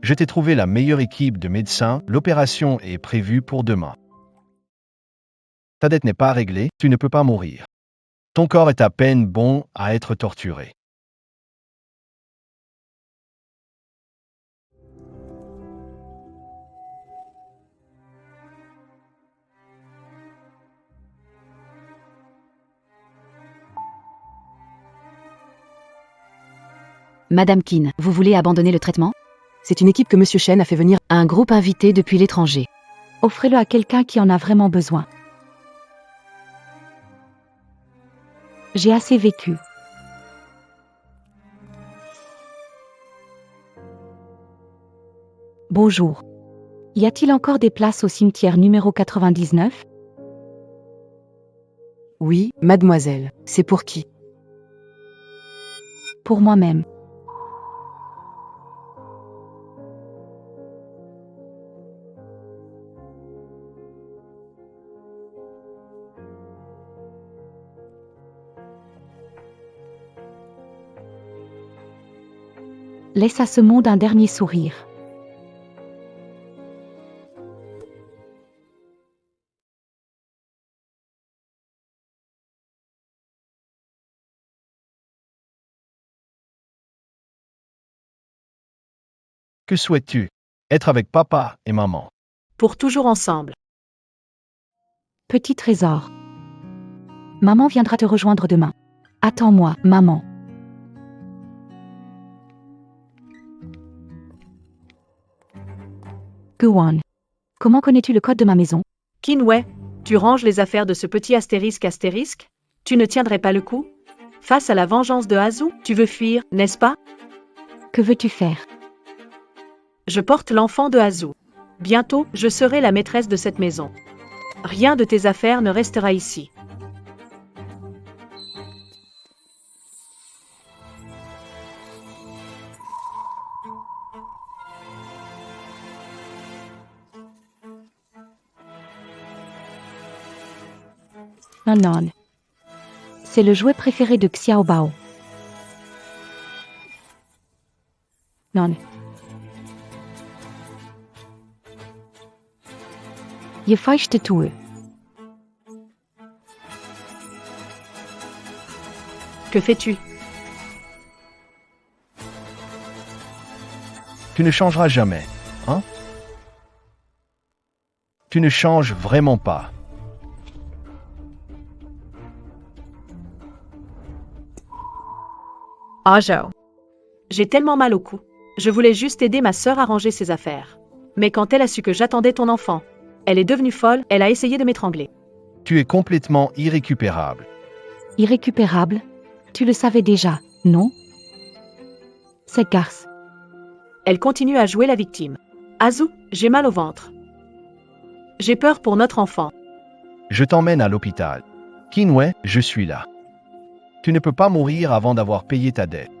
Je t'ai trouvé la meilleure équipe de médecins, l'opération est prévue pour demain. Ta dette n'est pas réglée, tu ne peux pas mourir. Ton corps est à peine bon à être torturé. Madame Keane, vous voulez abandonner le traitement? C'est une équipe que Monsieur Chen a fait venir. Un groupe invité depuis l'étranger. Offrez-le à quelqu'un qui en a vraiment besoin. J'ai assez vécu. Bonjour. Y a-t-il encore des places au cimetière numéro 99? Oui, mademoiselle. C'est pour qui? Pour moi-même. Laisse à ce monde un dernier sourire. Que souhaites-tu? Être avec papa et maman. Pour toujours ensemble. Petit trésor. Maman viendra te rejoindre demain. Attends-moi, maman. Guan. Comment connais-tu le code de ma maison? Kinwei, tu ranges les affaires de ce petit astérisque? Tu ne tiendrais pas le coup? Face à la vengeance de Azu, tu veux fuir, n'est-ce pas? Que veux-tu faire? Je porte l'enfant de Azu. Bientôt, je serai la maîtresse de cette maison. Rien de tes affaires ne restera ici. Non, non. C'est le jouet préféré de Xiao Bao. Non. Je feuchte tue. Que fais-tu? Tu ne changeras jamais, hein? Tu ne changes vraiment pas. Ah, Zhao. J'ai tellement mal au cou. Je voulais juste aider ma sœur à ranger ses affaires. Mais quand elle a su que j'attendais ton enfant, elle est devenue folle, elle a essayé de m'étrangler. Tu es complètement irrécupérable. Irrécupérable? Tu le savais déjà, non? C'est garce. Elle continue à jouer la victime. Azu, j'ai mal au ventre. J'ai peur pour notre enfant. Je t'emmène à l'hôpital. Kinwei, je suis là. Tu ne peux pas mourir avant d'avoir payé ta dette.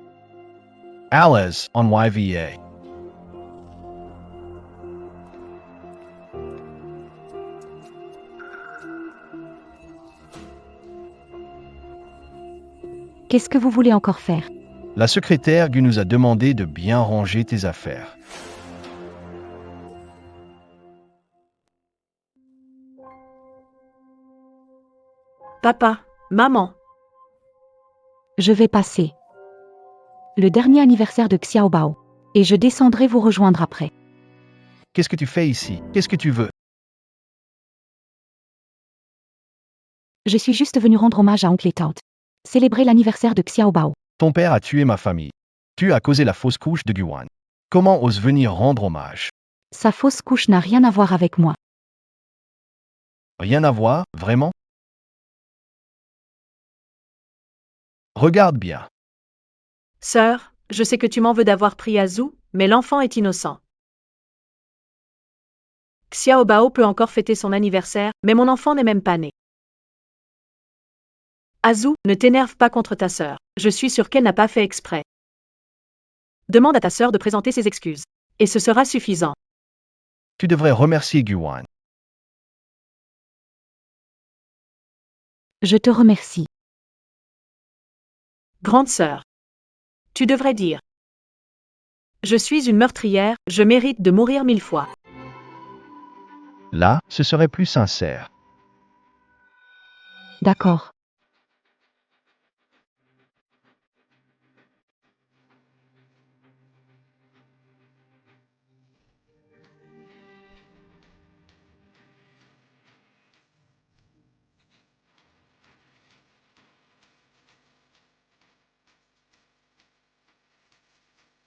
Alice en YVA. Qu'est-ce que vous voulez encore faire? La secrétaire Gu nous a demandé de bien ranger tes affaires. Papa, maman, Je vais passer. Le dernier anniversaire de Xiao Bao. Et je descendrai vous rejoindre après. Qu'est-ce que tu fais ici? Qu'est-ce que tu veux? Je suis juste venu rendre hommage à oncle et tante. Célébrer l'anniversaire de Xiao Bao. Ton père a tué ma famille. Tu as causé la fausse couche de Guan. Comment oses venir rendre hommage? Sa fausse couche n'a rien à voir avec moi. Rien à voir, vraiment? Regarde bien. sœur, je sais que tu m'en veux d'avoir pris Azu, mais l'enfant est innocent. Xiao Bao peut encore fêter son anniversaire, mais mon enfant n'est même pas né. Azu, ne t'énerve pas contre ta sœur. Je suis sûre qu'elle n'a pas fait exprès. Demande à ta sœur de présenter ses excuses. Et ce sera suffisant. Tu devrais remercier Guan. Je te remercie. Grande sœur. Tu devrais dire. Je suis une meurtrière, je mérite de mourir 1000 fois. Là, ce serait plus sincère. D'accord.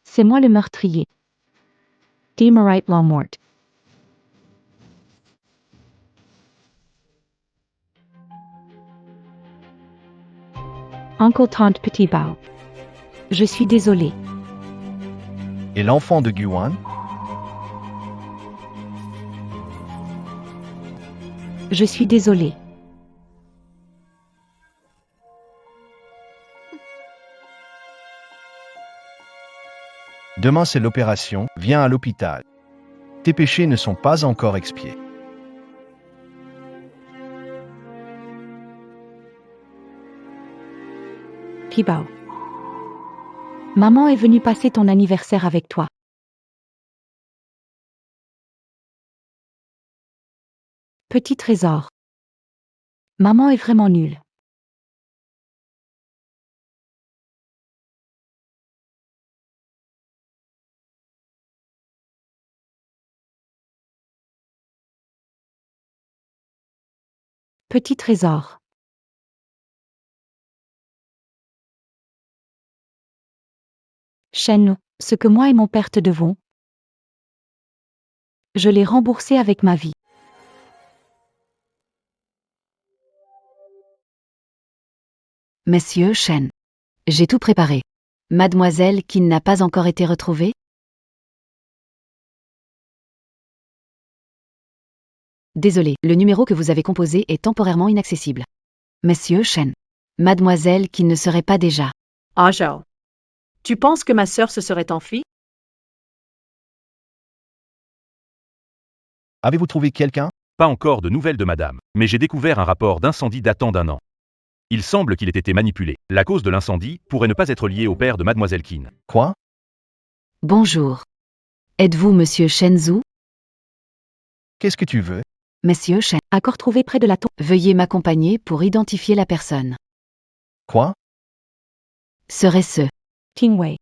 C'est moi le meurtrier. Demarite Longmort. Uncle Tante Petit Bao. Je suis désolé. Et l'enfant de Guan? Je suis désolé. Demain c'est l'opération, viens à l'hôpital. Tes péchés ne sont pas encore expiés. Pibao. Maman est venue passer ton anniversaire avec toi. Petit trésor. Maman est vraiment nulle. Petit trésor. Shen, ce que moi et mon père te devons, je l'ai remboursé avec ma vie. Monsieur Shen. J'ai tout préparé. Mademoiselle qui n'a pas encore été retrouvée? Désolé, le numéro que vous avez composé est temporairement inaccessible. Monsieur Shen. Mademoiselle qui ne serait pas déjà. Ah, Zhao. Tu penses que ma sœur se serait enfuie? Avez-vous trouvé quelqu'un? Pas encore de nouvelles de madame, mais j'ai découvert un rapport d'incendie datant d'1 an. Il semble qu'il ait été manipulé. La cause de l'incendie pourrait ne pas être liée au père de mademoiselle Qin. Quoi? Bonjour. Êtes-vous Monsieur Shenzhou? Qu'est-ce que tu veux? Monsieur Shen. Accord trouvé près de la tombe. Veuillez m'accompagner pour identifier la personne. Quoi? Serait-ce Tingwei.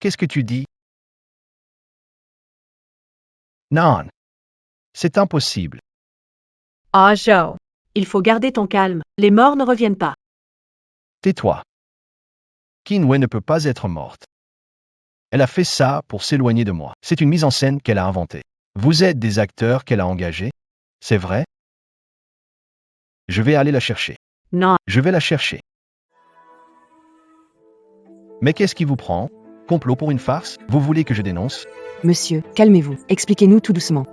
Qu'est-ce que tu dis? Non. C'est impossible. Ah, Zhao. Il faut garder ton calme, les morts ne reviennent pas. Tais-toi. Qin ne peut pas être morte. Elle a fait ça pour s'éloigner de moi. C'est une mise en scène qu'elle a inventée. Vous êtes des acteurs qu'elle a engagés? C'est vrai? Je vais aller la chercher. Non, Je vais la chercher. Mais qu'est-ce qui vous prend? Complot pour une farce? Vous voulez que je dénonce? Monsieur, calmez-vous. Expliquez-nous tout doucement.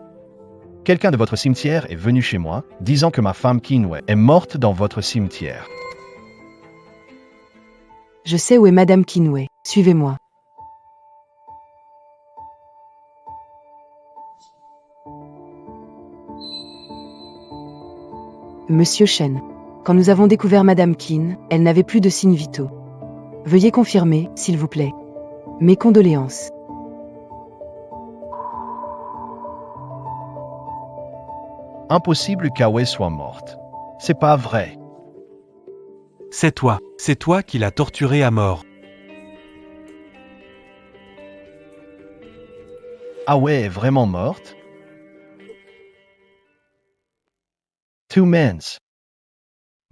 Quelqu'un de votre cimetière est venu chez moi, disant que ma femme Qin est morte dans votre cimetière. Je sais où est Madame Kinway. Suivez-moi. Monsieur Shen. Quand nous avons découvert Madame Qin, elle n'avait plus de signes vitaux. Veuillez confirmer, s'il vous plaît. Mes condoléances. Impossible qu'Awe soit morte. C'est pas vrai. C'est toi qui l'as torturée à mort. Awe est vraiment morte? Two mens.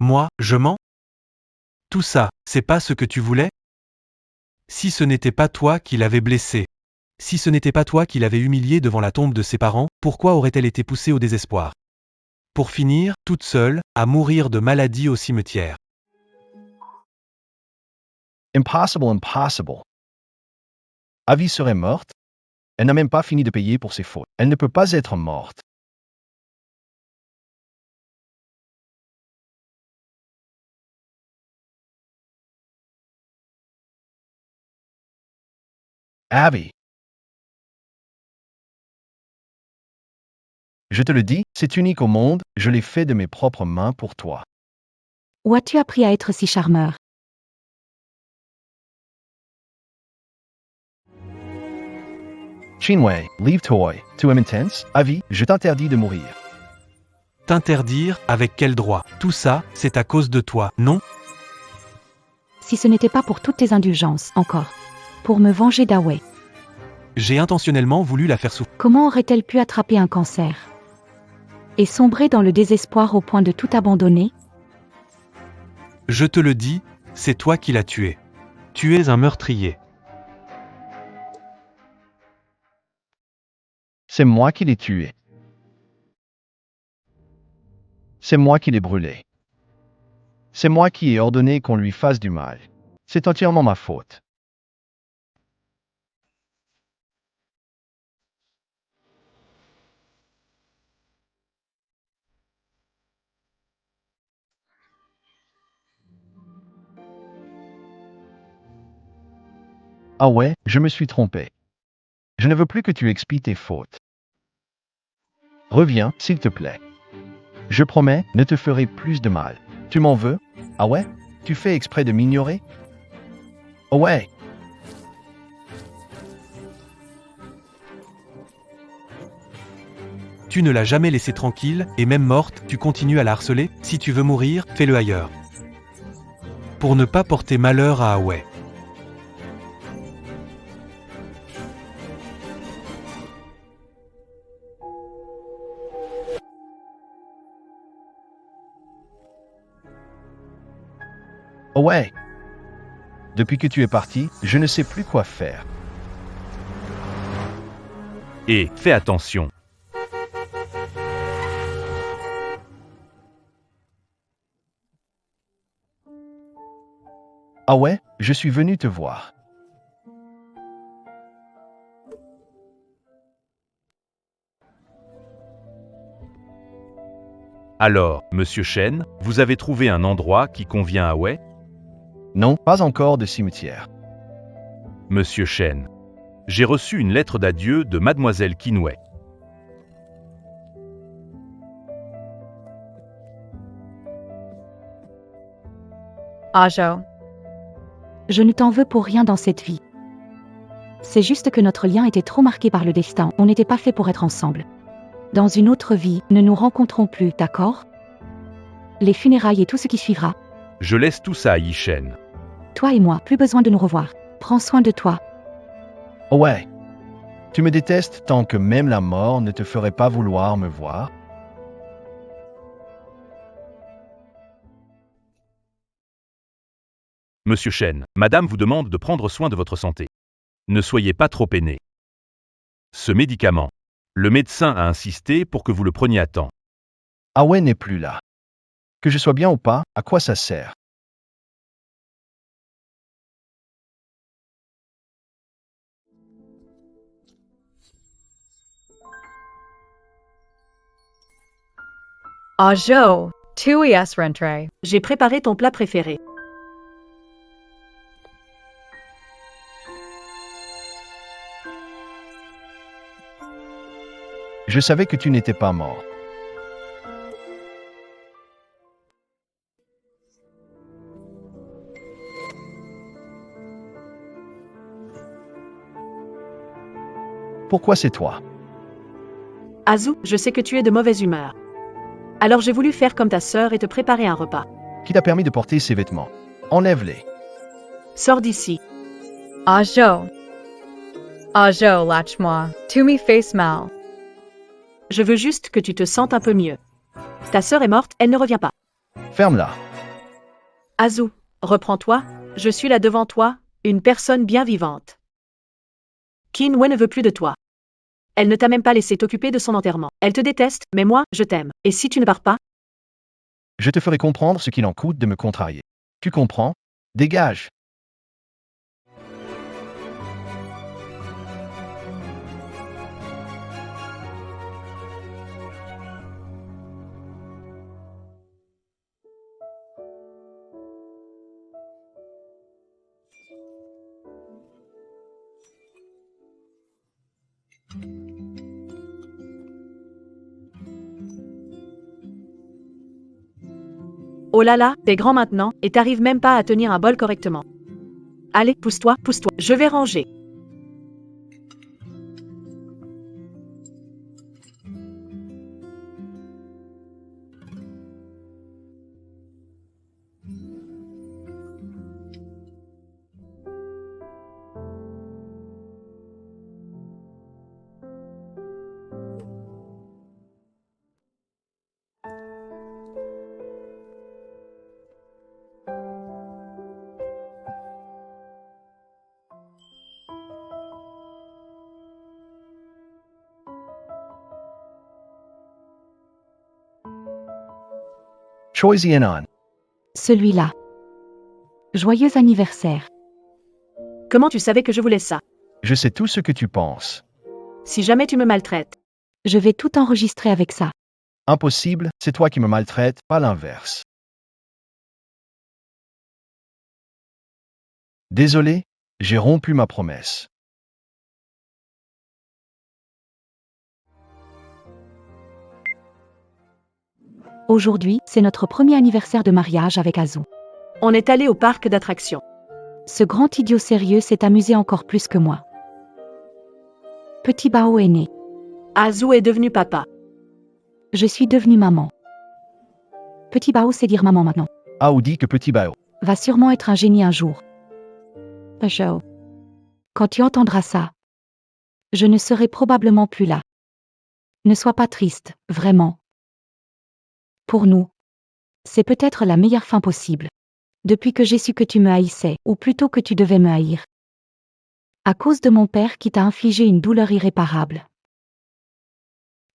Moi, je mens? Tout ça, c'est pas ce que tu voulais? Si ce n'était pas toi qui l'avais blessée, si ce n'était pas toi qui l'avais humiliée devant la tombe de ses parents, pourquoi aurait-elle été poussée au désespoir? Pour finir, toute seule, à mourir de maladie au cimetière. Impossible, impossible. Avi serait morte? Elle n'a même pas fini de payer pour ses fautes. Elle ne peut pas être morte. Abby. Je te le dis, c'est unique au monde, je l'ai fait de mes propres mains pour toi. Où as-tu appris à être si charmeur? Chinwei, leave toi, tu es intense, avis, je t'interdis de mourir. T'interdire, avec quel droit? Tout ça, c'est à cause de toi, non? Si ce n'était pas pour toutes tes indulgences, encore. Pour me venger d'Awei. J'ai intentionnellement voulu la faire souffrir. Comment aurait-elle pu attraper un cancer? Et sombrer dans le désespoir au point de tout abandonner? Je te le dis, c'est toi qui l'as tuée. Tu es un meurtrier. C'est moi qui l'ai tué. C'est moi qui l'ai brûlé. C'est moi qui ai ordonné qu'on lui fasse du mal. C'est entièrement ma faute. Ah ouais, je me suis trompé. Je ne veux plus que tu expies tes fautes. Reviens, s'il te plaît. Je promets, ne te ferai plus de mal. Tu m'en veux? Ah ouais? Tu fais exprès de m'ignorer? Oh ouais! Tu ne l'as jamais laissée tranquille, et même morte, tu continues à la harceler. Si tu veux mourir, fais-le ailleurs. Pour ne pas porter malheur à Awei. Oh ouais! Depuis que tu es parti, je ne sais plus quoi faire. Et, fais attention. Ah ouais, je suis venu te voir. Alors, Monsieur Shen, vous avez trouvé un endroit qui convient à Awei? Non, pas encore de cimetière. Monsieur Shen, j'ai reçu une lettre d'adieu de Mademoiselle Qinwei. Ajo, Je ne t'en veux pour rien dans cette vie. C'est juste que notre lien était trop marqué par le destin, on n'était pas fait pour être ensemble. Dans une autre vie, ne nous rencontrons plus, d'accord? Les funérailles et tout ce qui suivra. Je laisse tout ça à Yi Shen. Toi et moi, plus besoin de nous revoir. Prends soin de toi. Oh ouais. Tu me détestes tant que même la mort ne te ferait pas vouloir me voir. Monsieur Shen, Madame vous demande de prendre soin de votre santé. Ne soyez pas trop peiné. Ce médicament, le médecin a insisté pour que vous le preniez à temps. Ah ouais n'est plus là. Que je sois bien ou pas, à quoi ça sert? Ajo, tu es rentré. J'ai préparé ton plat préféré. Je savais que tu n'étais pas mort. Pourquoi c'est toi? Azu, je sais que tu es de mauvaise humeur. Alors j'ai voulu faire comme ta sœur et te préparer un repas. Qui t'a permis de porter ces vêtements? Enlève-les. Sors d'ici. Ajo. Ajo, lâche-moi. Tu me fais mal. Je veux juste que tu te sentes un peu mieux. Ta sœur est morte, elle ne revient pas. Ferme-la. Azu, reprends-toi, je suis là devant toi, une personne bien vivante. Qinwei ne veut plus de toi. Elle ne t'a même pas laissé t'occuper de son enterrement. Elle te déteste, mais moi, je t'aime. Et si tu ne pars pas? Je te ferai comprendre ce qu'il en coûte de me contrarier. Tu comprends? Dégage. Oh là là, t'es grand maintenant, et t'arrives même pas à tenir un bol correctement. Allez, pousse-toi, je vais ranger. Choi Zianon. Celui-là. Joyeux anniversaire. Comment tu savais que je voulais ça? Je sais tout ce que tu penses. Si jamais tu me maltraites. Je vais tout enregistrer avec ça. Impossible, c'est toi qui me maltraites, pas l'inverse. Désolé, j'ai rompu ma promesse. Aujourd'hui, c'est notre premier anniversaire de mariage avec Azou. On est allé au parc d'attractions. Ce grand idiot sérieux s'est amusé encore plus que moi. Petit Bao est né. Azou est devenu papa. Je suis devenue maman. Petit Bao sait dire maman maintenant. Audi que petit Bao. Va sûrement être un génie un jour. Pajot. Quand tu entendras ça, je ne serai probablement plus là. Ne sois pas triste, vraiment. Pour nous, c'est peut-être la meilleure fin possible. Depuis que j'ai su que tu me haïssais, ou plutôt que tu devais me haïr. À cause de mon père qui t'a infligé une douleur irréparable.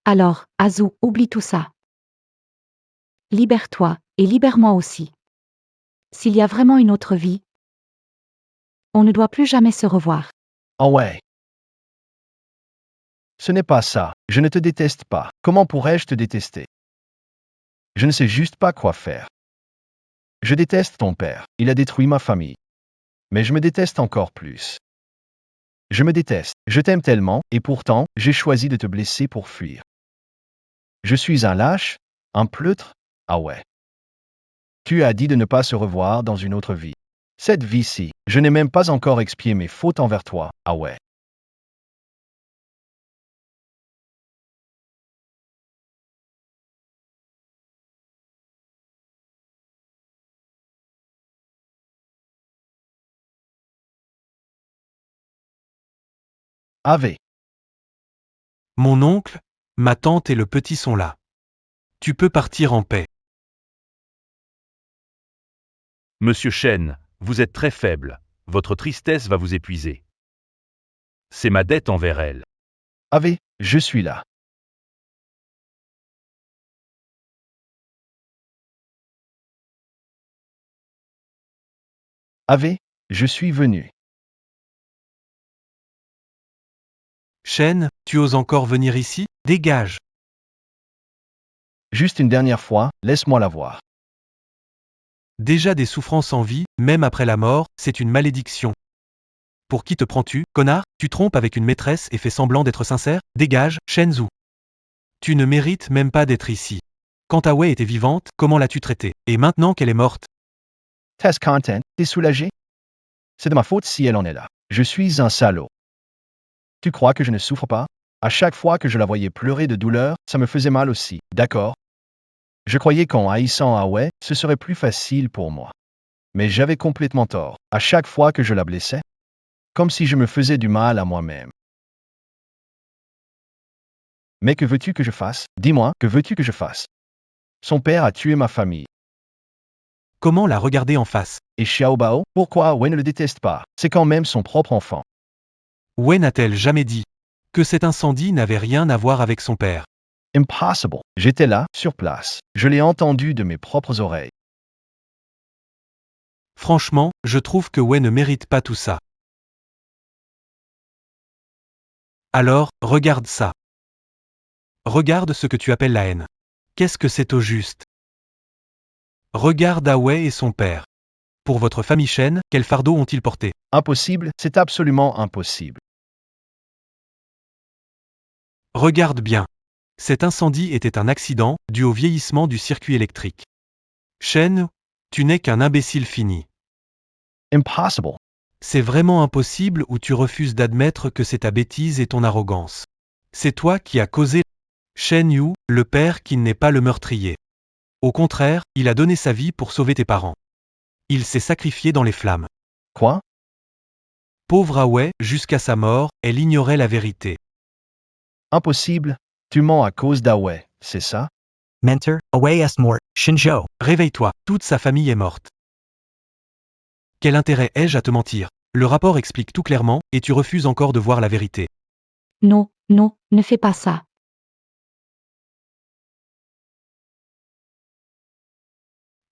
Alors, Azou, oublie tout ça. Libère-toi, et libère-moi aussi. S'il y a vraiment une autre vie, on ne doit plus jamais se revoir. Oh ouais. Ce n'est pas ça, je ne te déteste pas. Comment pourrais-je te détester? Je ne sais juste pas quoi faire. Je déteste ton père, il a détruit ma famille. Mais je me déteste encore plus. Je me déteste, je t'aime tellement, et pourtant, j'ai choisi de te blesser pour fuir. Je suis un lâche, un pleutre, ah ouais. Tu as dit de ne pas se revoir dans une autre vie. Cette vie-ci, je n'ai même pas encore expié mes fautes envers toi, ah ouais. Ave. Mon oncle, ma tante et le petit sont là. Tu peux partir en paix. Monsieur Shen, vous êtes très faible. Votre tristesse va vous épuiser. C'est ma dette envers elle. Ave, je suis là. Ave, je suis venu. Shen, tu oses encore venir ici? Dégage. Juste une dernière fois, laisse-moi la voir. Déjà des souffrances en vie, même après la mort, c'est une malédiction. Pour qui te prends-tu, connard? Tu trompes avec une maîtresse et fais semblant d'être sincère? Dégage, Shenzhou. Tu ne mérites même pas d'être ici. Quand Awei était vivante, comment l'as-tu traitée? Et maintenant qu'elle est morte? Test content, t'es soulagé? C'est de ma faute si elle en est là. Je suis un salaud. Tu crois que je ne souffre pas? À chaque fois que je la voyais pleurer de douleur, ça me faisait mal aussi, d'accord? Je croyais qu'en haïssant Awei, ce serait plus facile pour moi. Mais j'avais complètement tort. À chaque fois que je la blessais, comme si je me faisais du mal à moi-même. Mais que veux-tu que je fasse? Dis-moi, que veux-tu que je fasse? Son père a tué ma famille. Comment la regarder en face? Et Xiaobao, pourquoi Wen ne le déteste pas? C'est quand même son propre enfant. Wen n'a-t-elle jamais dit que cet incendie n'avait rien à voir avec son père? Impossible. J'étais là, sur place. Je l'ai entendu de mes propres oreilles. Franchement, je trouve que Wen ne mérite pas tout ça. Alors, regarde ça. Regarde ce que tu appelles la haine. Qu'est-ce que c'est au juste? Regarde Awei et son père. Pour votre famille Shen, quel fardeau ont-ils porté? Impossible, c'est absolument impossible. Regarde bien. Cet incendie était un accident, dû au vieillissement du circuit électrique. Shen, tu n'es qu'un imbécile fini. Impossible. C'est vraiment impossible ou tu refuses d'admettre que c'est ta bêtise et ton arrogance. C'est toi qui as causé Shen Yu, le père qui n'est pas le meurtrier. Au contraire, il a donné sa vie pour sauver tes parents. Il s'est sacrifié dans les flammes. Quoi? Pauvre Awei, jusqu'à sa mort, elle ignorait la vérité. Impossible. Tu mens à cause d'Awei, c'est ça? Mentor, Awei est mort, Shinjo. Réveille-toi, toute sa famille est morte. Quel intérêt ai-je à te mentir? Le rapport explique tout clairement, et tu refuses encore de voir la vérité. Non, non, ne fais pas ça.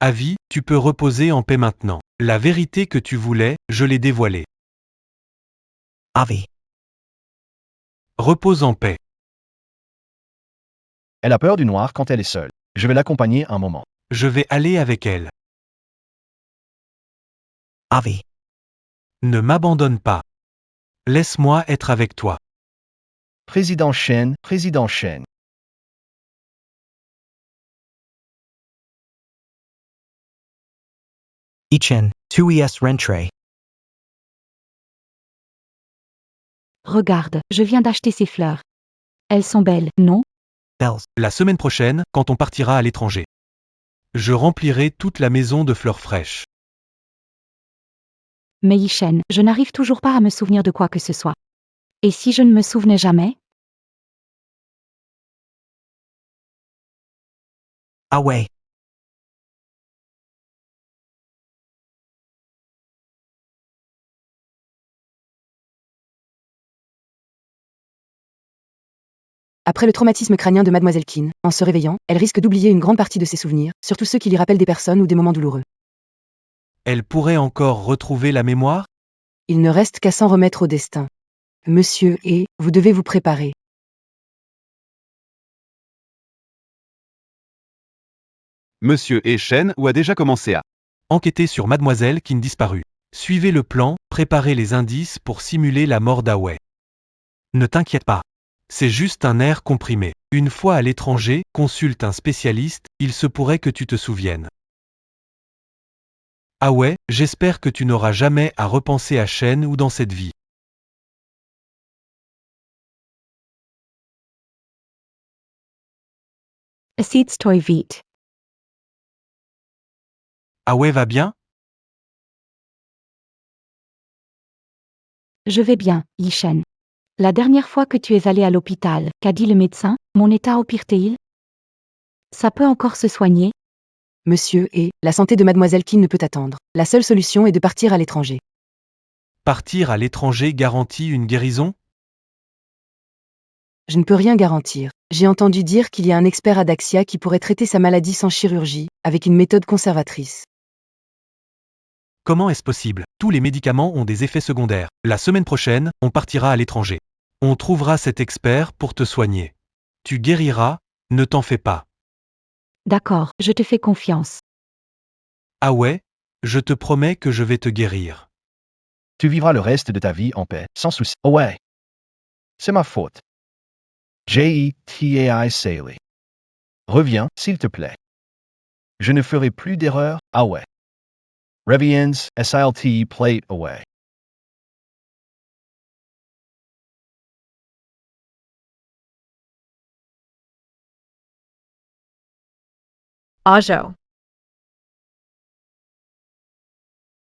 Avi, tu peux reposer en paix maintenant. La vérité que tu voulais, je l'ai dévoilée. Avi. Repose en paix. Elle a peur du noir quand elle est seule. Je vais l'accompagner un moment. Je vais aller avec elle. Avi. Ne m'abandonne pas. Laisse-moi être avec toi. Président Shen, Président Shen. Ichen, 2es rentre. Regarde, je viens d'acheter ces fleurs. Elles sont belles, non? Bells. La semaine prochaine, quand on partira à l'étranger. Je remplirai toute la maison de fleurs fraîches. Mais Yishen, je n'arrive toujours pas à me souvenir de quoi que ce soit. Et si je ne me souvenais jamais? Ah ouais. Après le traumatisme crânien de Mademoiselle Keane, en se réveillant, elle risque d'oublier une grande partie de ses souvenirs, surtout ceux qui lui rappellent des personnes ou des moments douloureux. Elle pourrait encore retrouver la mémoire? Il ne reste qu'à s'en remettre au destin. Monsieur, et vous devez vous préparer. Monsieur Shen ou a déjà commencé à Enquêter sur Mademoiselle qui ne disparut. Suivez le plan, préparez les indices pour simuler la mort d'Away. Ne t'inquiète pas. C'est juste un air comprimé. Une fois à l'étranger, consulte un spécialiste, il se pourrait que tu te souviennes. Ah ouais, j'espère que tu n'auras jamais à repenser à Shen ou dans cette vie. Seeds toy vite. Ah ouais va bien? Je vais bien, Yishen. La dernière fois que tu es allé à l'hôpital, qu'a dit le médecin? Mon état au pire-t-il? Ça peut encore se soigner? Monsieur, et la santé de Mademoiselle Keane ne peut attendre. La seule solution est de partir à l'étranger. Partir à l'étranger garantit une guérison? Je ne peux rien garantir. J'ai entendu dire qu'il y a un expert à Daxia qui pourrait traiter sa maladie sans chirurgie, avec une méthode conservatrice. Comment est-ce possible? Tous les médicaments ont des effets secondaires. La semaine prochaine, on partira à l'étranger. On trouvera cet expert pour te soigner. Tu guériras, ne t'en fais pas. D'accord, je te fais confiance. Ah ouais? Je te promets que je vais te guérir. Tu vivras le reste de ta vie en paix, sans souci. Oh ouais. C'est ma faute. J.E.T.A.I. Saley. Reviens, s'il te plaît. Je ne ferai plus d'erreur, ah ouais. Reviens, SILT plate away. Ajo.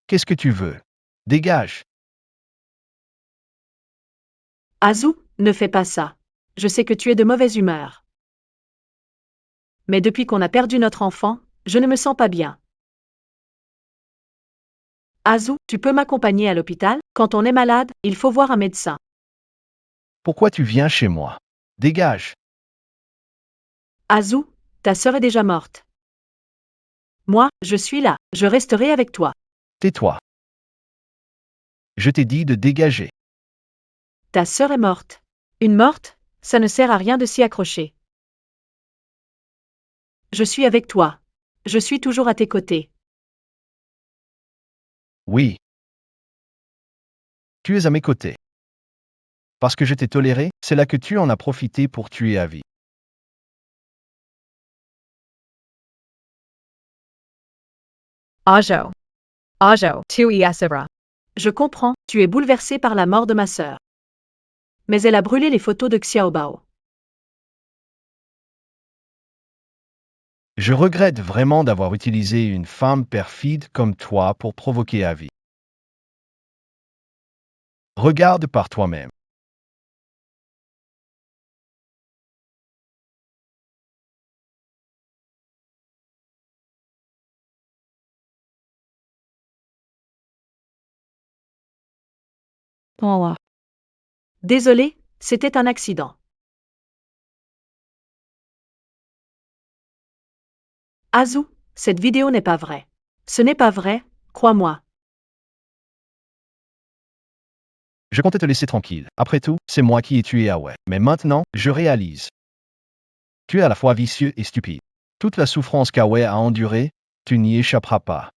Qu'est-ce que tu veux? Dégage. Azu, ne fais pas ça. Je sais que tu es de mauvaise humeur. Mais depuis qu'on a perdu notre enfant, je ne me sens pas bien. Azu, tu peux m'accompagner à l'hôpital? Quand on est malade, il faut voir un médecin. Pourquoi tu viens chez moi? Dégage. Azu, ta sœur est déjà morte. Moi, je suis là, je resterai avec toi. Tais-toi. Je t'ai dit de dégager. Ta sœur est morte. Une morte, ça ne sert à rien de s'y accrocher. Je suis avec toi. Je suis toujours à tes côtés. Oui. Tu es à mes côtés. Parce que je t'ai toléré, c'est là que tu en as profité pour tuer Avi. Ajo. Ajo, tu Asura. Je comprends, tu es bouleversé par la mort de ma sœur. Mais elle a brûlé les photos de Xiaobao. Je regrette vraiment d'avoir utilisé une femme perfide comme toi pour provoquer Avi. Regarde par toi-même. Oh, Désolé, c'était un accident. Azu, Cette vidéo n'est pas vraie. Ce n'est pas vrai, crois-moi. Je comptais te laisser tranquille. Après tout, c'est moi qui ai tué Awe. Mais maintenant, je réalise. Tu es à la fois vicieux et stupide. Toute la souffrance qu'Awe a endurée, tu n'y échapperas pas.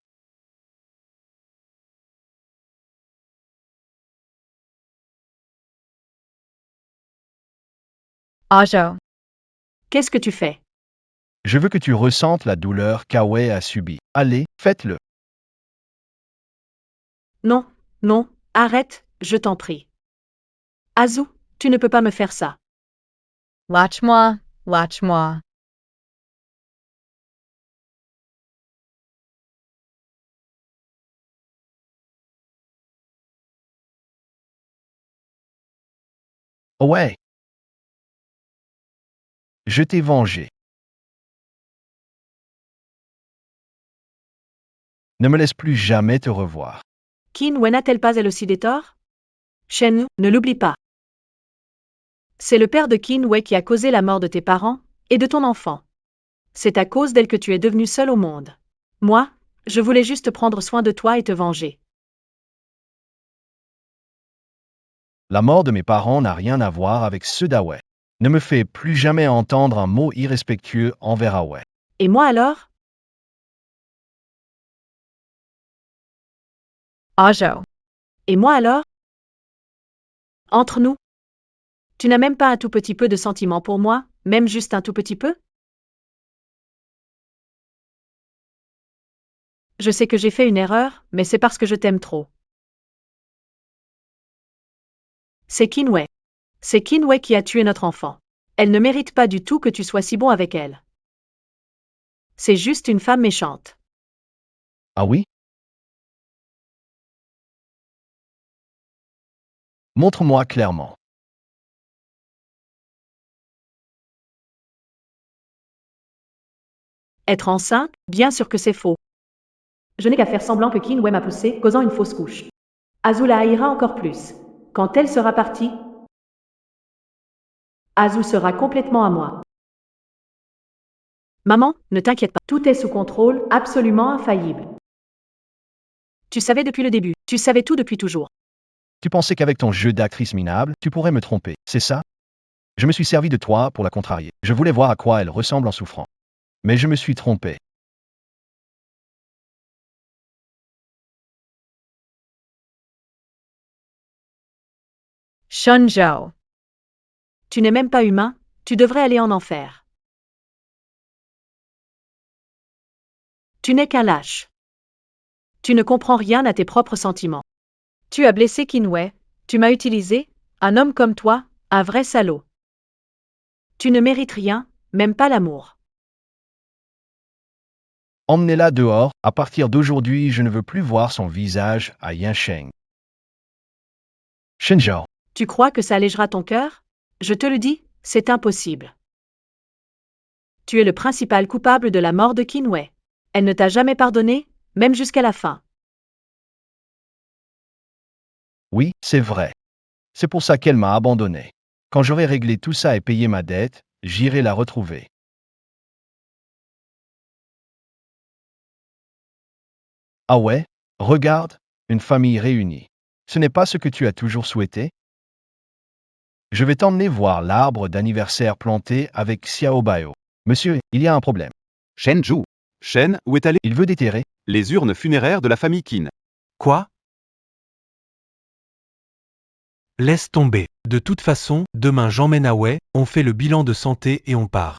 Ajo. Qu'est-ce que tu fais? Je veux que tu ressentes la douleur qu'Awe a subie. Allez, faites-le. Non, non, arrête, je t'en prie. Azu, tu ne peux pas me faire ça. Watch-moi, watch-moi. Ouais. Je t'ai vengé. Ne me laisse plus jamais te revoir. Qin n'a-t-elle pas elle aussi des torts? Shen, ne l'oublie pas. C'est le père de Qin Wei qui a causé la mort de tes parents et de ton enfant. C'est à cause d'elle que tu es devenu seul au monde. Moi, je voulais juste prendre soin de toi et te venger. La mort de mes parents n'a rien à voir avec ceux d'Awe. Ne me fais plus jamais entendre un mot irrespectueux envers Awe. Et moi alors? Ajo. Et moi alors? Entre nous? Tu n'as même pas un tout petit peu de sentiment pour moi, même juste un tout petit peu? Je sais que j'ai fait une erreur, mais c'est parce que je t'aime trop. C'est Qin Wei. C'est Qin Wei qui a tué notre enfant. Elle ne mérite pas du tout que tu sois si bon avec elle. C'est juste une femme méchante. Ah oui? Montre-moi clairement. Être enceinte, bien sûr que c'est faux. Je n'ai qu'à faire semblant que Qin Wei m'a poussé, causant une fausse couche. Azu la haïra encore plus. Quand elle sera partie, Azu sera complètement à moi. Maman, ne t'inquiète pas, tout est sous contrôle, absolument infaillible. Tu savais depuis le début, tu savais tout depuis toujours. Tu pensais qu'avec ton jeu d'actrice minable, tu pourrais me tromper, c'est ça? Je me suis servi de toi pour la contrarier. Je voulais voir à quoi elle ressemble en souffrant. Mais je me suis trompé. Shunzhou. Tu n'es même pas humain, tu devrais aller en enfer. Tu n'es qu'un lâche. Tu ne comprends rien à tes propres sentiments. Tu as blessé Qin Wei, tu m'as utilisé, un homme comme toi, un vrai salaud. Tu ne mérites rien, même pas l'amour. Emmenez-la dehors, à partir d'aujourd'hui, je ne veux plus voir son visage à Yansheng. Shenzhou. Tu crois que ça allégera ton cœur? Je te le dis, c'est impossible. Tu es le principal coupable de la mort de Qin Wei. Elle ne t'a jamais pardonné, même jusqu'à la fin. Oui, c'est vrai. C'est pour ça qu'elle m'a abandonné. Quand j'aurai réglé tout ça et payé ma dette, j'irai la retrouver. Ah ouais? Regarde, une famille réunie. Ce n'est pas ce que tu as toujours souhaité? Je vais t'emmener voir l'arbre d'anniversaire planté avec Xiao Bao. Monsieur, il y a un problème. Shenju. Shen, où est allé Il veut déterrer. les urnes funéraires de la famille Qin? Quoi? Laisse tomber. De toute façon, demain j'emmène Awe, on fait le bilan de santé et on part.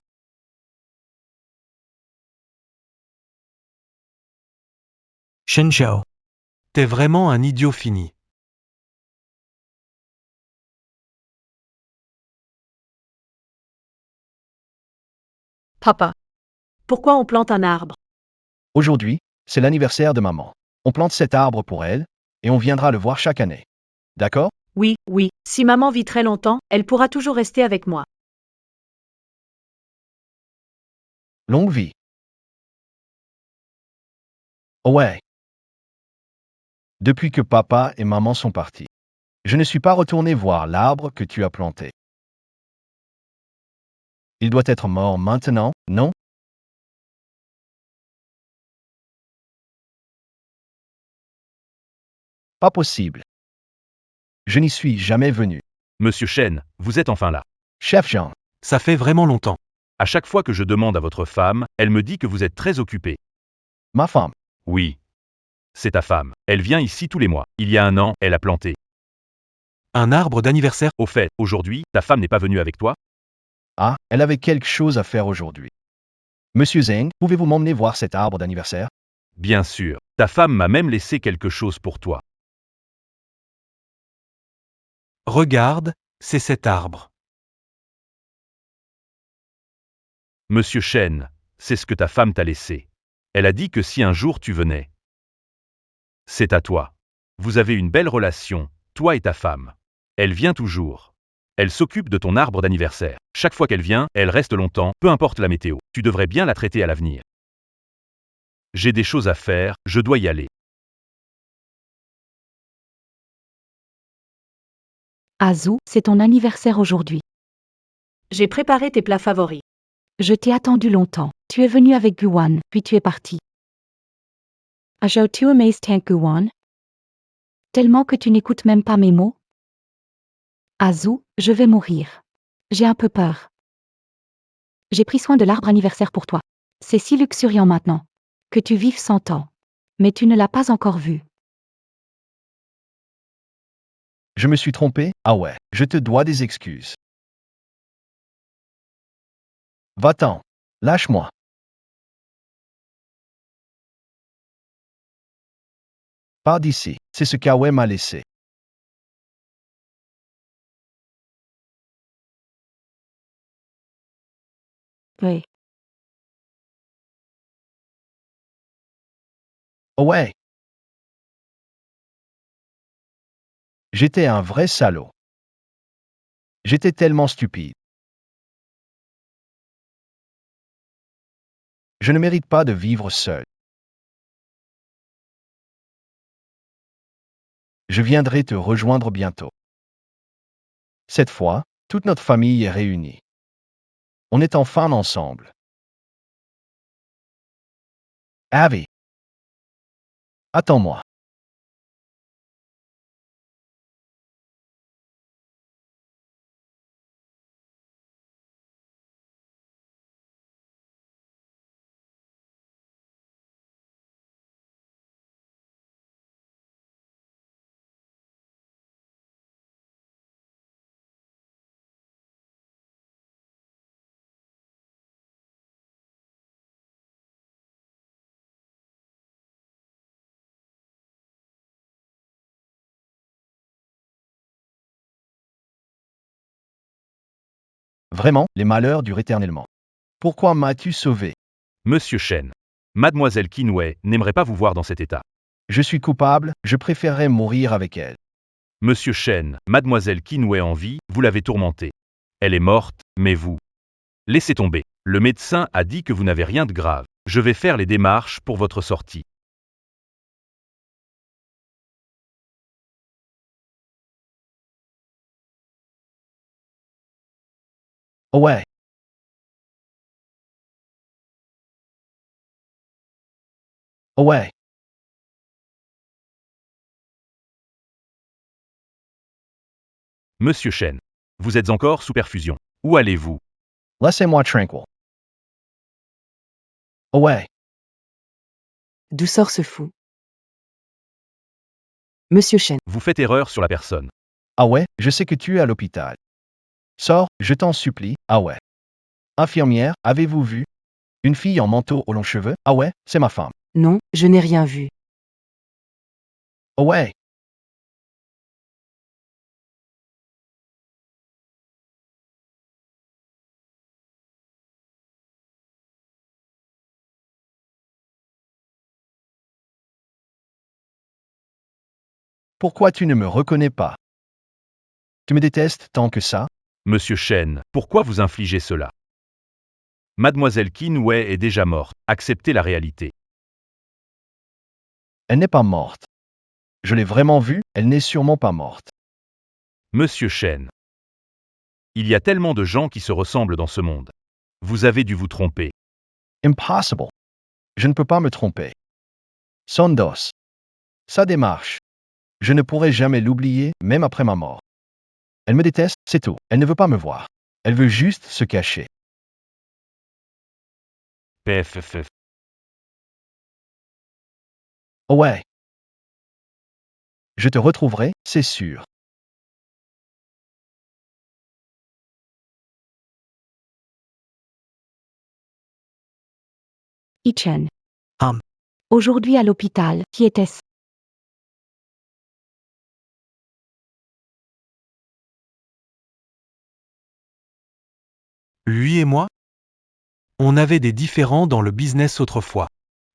Shenzhou. T'es vraiment un idiot fini. Papa. Pourquoi on plante un arbre? Aujourd'hui, c'est l'anniversaire de maman. On plante cet arbre pour elle, et on viendra le voir chaque année. D'accord? Oui, oui, si maman vit très longtemps, elle pourra toujours rester avec moi. Longue vie. Ouais. Depuis que papa et maman sont partis, je ne suis pas retourné voir l'arbre que tu as planté. Il doit être mort maintenant, non? Pas possible. Je n'y suis jamais venu. Monsieur Shen, vous êtes enfin là. Chef Jean, Ça fait vraiment longtemps. À chaque fois que je demande à votre femme, elle me dit que vous êtes très occupé. ma femme. Oui. C'est ta femme. Elle vient ici tous les mois. Il y a 1 an, elle a planté. Un arbre d'anniversaire. Au fait, aujourd'hui, ta femme n'est pas venue avec toi? Ah, elle avait quelque chose à faire aujourd'hui. Monsieur Zeng, pouvez-vous m'emmener voir cet arbre d'anniversaire? Bien sûr. Ta femme m'a même laissé quelque chose pour toi. Regarde, c'est cet arbre. Monsieur Shen, c'est ce que ta femme t'a laissé. Elle a dit que si un jour tu venais. C'est à toi. Vous avez une belle relation, toi et ta femme. Elle vient toujours. Elle s'occupe de ton arbre d'anniversaire. Chaque fois qu'elle vient, elle reste longtemps, peu importe la météo. Tu devrais bien la traiter à l'avenir. J'ai des choses à faire, je dois y aller. Azu, c'est ton anniversaire aujourd'hui. J'ai préparé tes plats favoris. Je t'ai attendu longtemps. Tu es venu avec Guan, puis tu es parti. Ajo, tu amazes tant Guan? Tellement que tu n'écoutes même pas mes mots? Azu, je vais mourir. J'ai un peu peur. J'ai pris soin de l'arbre anniversaire pour toi. C'est si luxuriant maintenant. Que tu vives 100 ans. Mais tu ne l'as pas encore vu. Je me suis trompé? Ah ouais, je te dois des excuses. Va-t'en. Lâche-moi. Pars d'ici. C'est ce qu'Awe m'a laissé. Oui. Oh ouais. J'étais un vrai salaud. J'étais tellement stupide. Je ne mérite pas de vivre seul. Je viendrai te rejoindre bientôt. Cette fois, toute notre famille est réunie. On est enfin ensemble. Avi. Attends-moi. Vraiment, les malheurs durent éternellement. Pourquoi m'as-tu sauvé? Monsieur Shen. Mademoiselle Qinwei n'aimerait pas vous voir dans cet état. Je suis coupable, je préférerais mourir avec elle. Monsieur Shen, Mademoiselle Qinwei en vie, vous l'avez tourmentée. Elle est morte, mais vous. Laissez tomber. Le médecin a dit que vous n'avez rien de grave. Je vais faire les démarches pour votre sortie. Oh ouais. Oh ouais. Monsieur Shen. Vous êtes encore sous perfusion. Où allez-vous? Laissez-moi tranquille. Oh ouais. D'où sort ce fou? Monsieur Shen, Vous faites erreur sur la personne. Ah ouais, je sais que tu es à l'hôpital. Sors, je t'en supplie. Ah ouais. Infirmière, avez-vous vu? Une fille en manteau aux longs cheveux? Ah ouais, c'est ma femme. non, je n'ai rien vu. Oh ouais. Pourquoi tu ne me reconnais pas? Tu me détestes tant que ça? Monsieur Shen, pourquoi vous infligez cela? Mademoiselle Qinwei est déjà morte. Acceptez la réalité. Elle n'est pas morte. Je l'ai vraiment vue, elle n'est sûrement pas morte. Monsieur Shen. Il y a tellement de gens qui se ressemblent dans ce monde. Vous avez dû vous tromper. Impossible. Je ne peux pas me tromper. Sondos. Ça démarche. Je ne pourrai jamais l'oublier, même après ma mort. Elle me déteste, c'est tout. Elle ne veut pas me voir. Elle veut juste se cacher. PFFF. Oh ouais. Je te retrouverai, c'est sûr. Ichen. Hum. Aujourd'hui à l'hôpital, qui était-ce? Lui et moi? On avait des différends dans le business autrefois.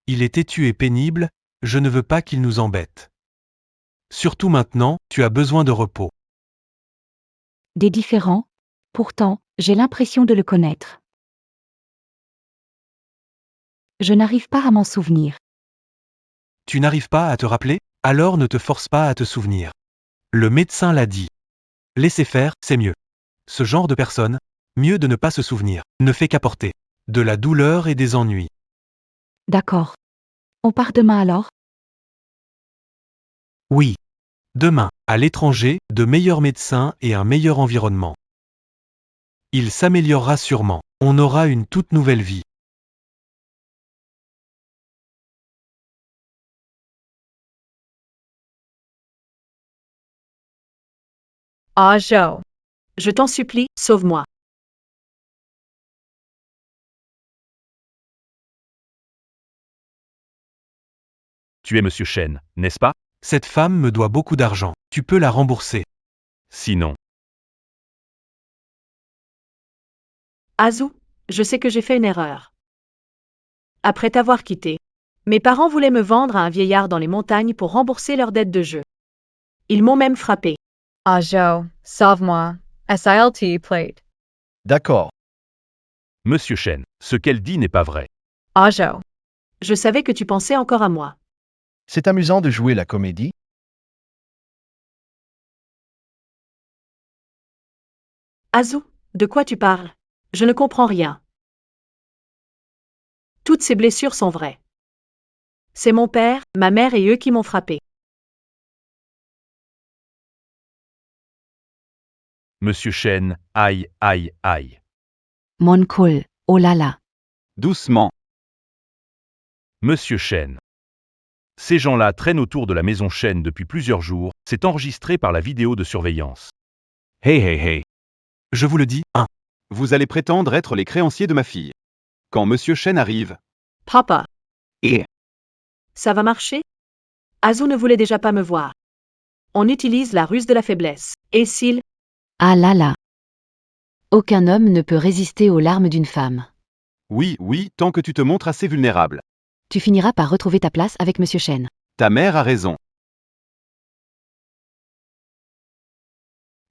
Il est têtu et pénible, je ne veux pas qu'il nous embête. Surtout maintenant, tu as besoin de repos. Des différents? Pourtant, j'ai l'impression de le connaître. Je n'arrive pas à m'en souvenir. Tu n'arrives pas à te rappeler? Alors ne te force pas à te souvenir. Le médecin l'a dit. Laisser faire, c'est mieux. Ce genre de personne, mieux de ne pas se souvenir, ne fait qu'apporter de la douleur et des ennuis. D'accord. On part demain alors? Oui. Demain, à l'étranger, de meilleurs médecins et un meilleur environnement. Il s'améliorera sûrement. On aura une toute nouvelle vie. Ajo. Je t'en supplie, sauve-moi. Tu es Monsieur Shen, n'est-ce pas? Cette femme me doit beaucoup d'argent. Tu peux la rembourser. Sinon, Azu, je sais que j'ai fait une erreur. Après t'avoir quitté, mes parents voulaient me vendre à un vieillard dans les montagnes pour rembourser leurs dettes de jeu. Ils m'ont même frappé. Ajo. Sauve-moi. SILT plate. D'accord. Monsieur Shen, ce qu'elle dit n'est pas vrai. Ajo. Je savais que tu pensais encore à moi. C'est amusant de jouer la comédie. Azu, de quoi tu parles? Je ne comprends rien. Toutes ces blessures sont vraies. C'est mon père, ma mère et eux qui m'ont frappé. Monsieur Shen, aïe, aïe, aïe. Mon cool, oh là là. Doucement. Monsieur Shen. Ces gens-là traînent autour de la maison Shen depuis plusieurs jours, c'est enregistré par la vidéo de surveillance. Hey hey hey, Je vous le dis, vous allez prétendre être les créanciers de ma fille. Quand Monsieur Shen arrive, Papa, et ça va marcher? Azu ne voulait déjà pas me voir. On utilise la ruse de la faiblesse. Et s'il... Ah là là. Aucun homme ne peut résister aux larmes d'une femme. oui, oui, tant que tu te montres assez vulnérable. Tu finiras par retrouver ta place avec Monsieur Shen. Ta mère a raison.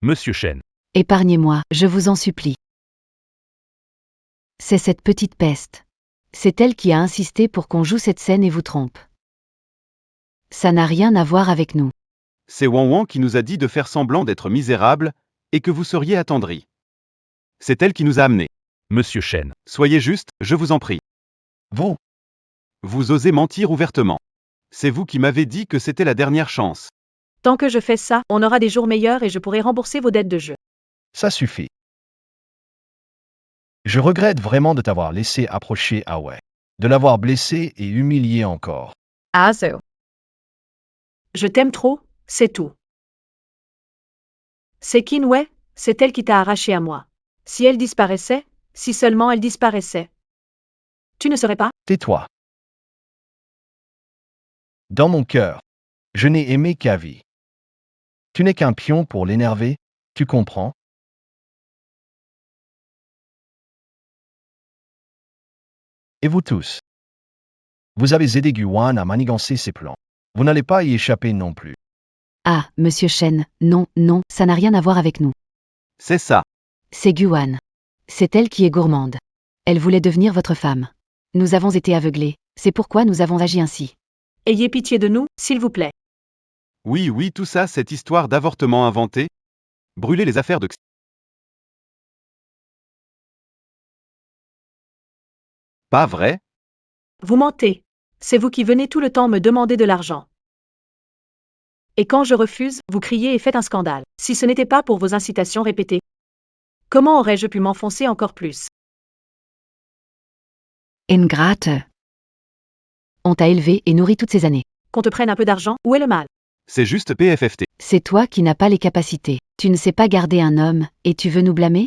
Monsieur Shen. Épargnez-moi, je vous en supplie. C'est cette petite peste. C'est elle qui a insisté pour qu'on joue cette scène et vous trompe. Ça n'a rien à voir avec nous. C'est Wan Wan qui nous a dit de faire semblant d'être misérable et que vous seriez attendri. C'est elle qui nous a amenés. Monsieur Shen. Soyez juste, je vous en prie. Vous, Vous osez mentir ouvertement. C'est vous qui m'avez dit que c'était la dernière chance. Tant que je fais ça, on aura des jours meilleurs et je pourrai rembourser vos dettes de jeu. ça suffit. Je regrette vraiment de t'avoir laissé approcher Away. De l'avoir blessé et humilié encore. Azu. Je t'aime trop, c'est tout. C'est Kinway, c'est elle qui t'a arraché à moi. Si elle disparaissait, si seulement elle disparaissait. Tu ne serais pas? Tais-toi. Dans mon cœur, je n'ai aimé qu'Avi. Tu n'es qu'un pion pour l'énerver, tu comprends? Et vous tous. Vous avez aidé Guan à manigancer ses plans. Vous n'allez pas y échapper non plus. Ah, Monsieur Shen, non, non, ça n'a rien à voir avec nous. C'est ça. C'est Guan. C'est elle qui est gourmande. Elle voulait devenir votre femme. Nous avons été aveuglés, c'est pourquoi nous avons agi ainsi. Ayez pitié de nous, s'il vous plaît. Oui, oui, tout ça, cette histoire d'avortement inventée. Brûler les affaires de... Pas vrai? Vous mentez. C'est vous qui venez tout le temps me demander de l'argent. Et quand je refuse, vous criez et faites un scandale. Si ce n'était pas pour vos incitations répétées, comment aurais-je pu m'enfoncer encore plus? Ingrate. On t'a élevé et nourri toutes ces années. Qu'on te prenne un peu d'argent, où est le mal? C'est juste PFFT. C'est toi qui n'as pas les capacités. Tu ne sais pas garder un homme, et tu veux nous blâmer?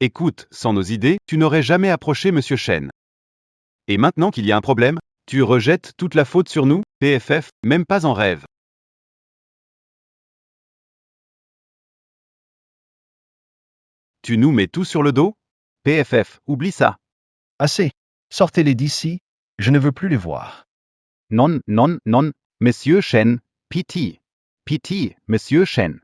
Écoute, sans nos idées, tu n'aurais jamais approché Monsieur Shen. Et maintenant qu'il y a un problème, tu rejettes toute la faute sur nous, PFF, même pas en rêve. Tu nous mets tout sur le dos? PFF, oublie ça. Assez. Sortez-les d'ici. Je ne veux plus les voir. Non, non, non, Monsieur Shen, pitié. Pitié, Monsieur Shen.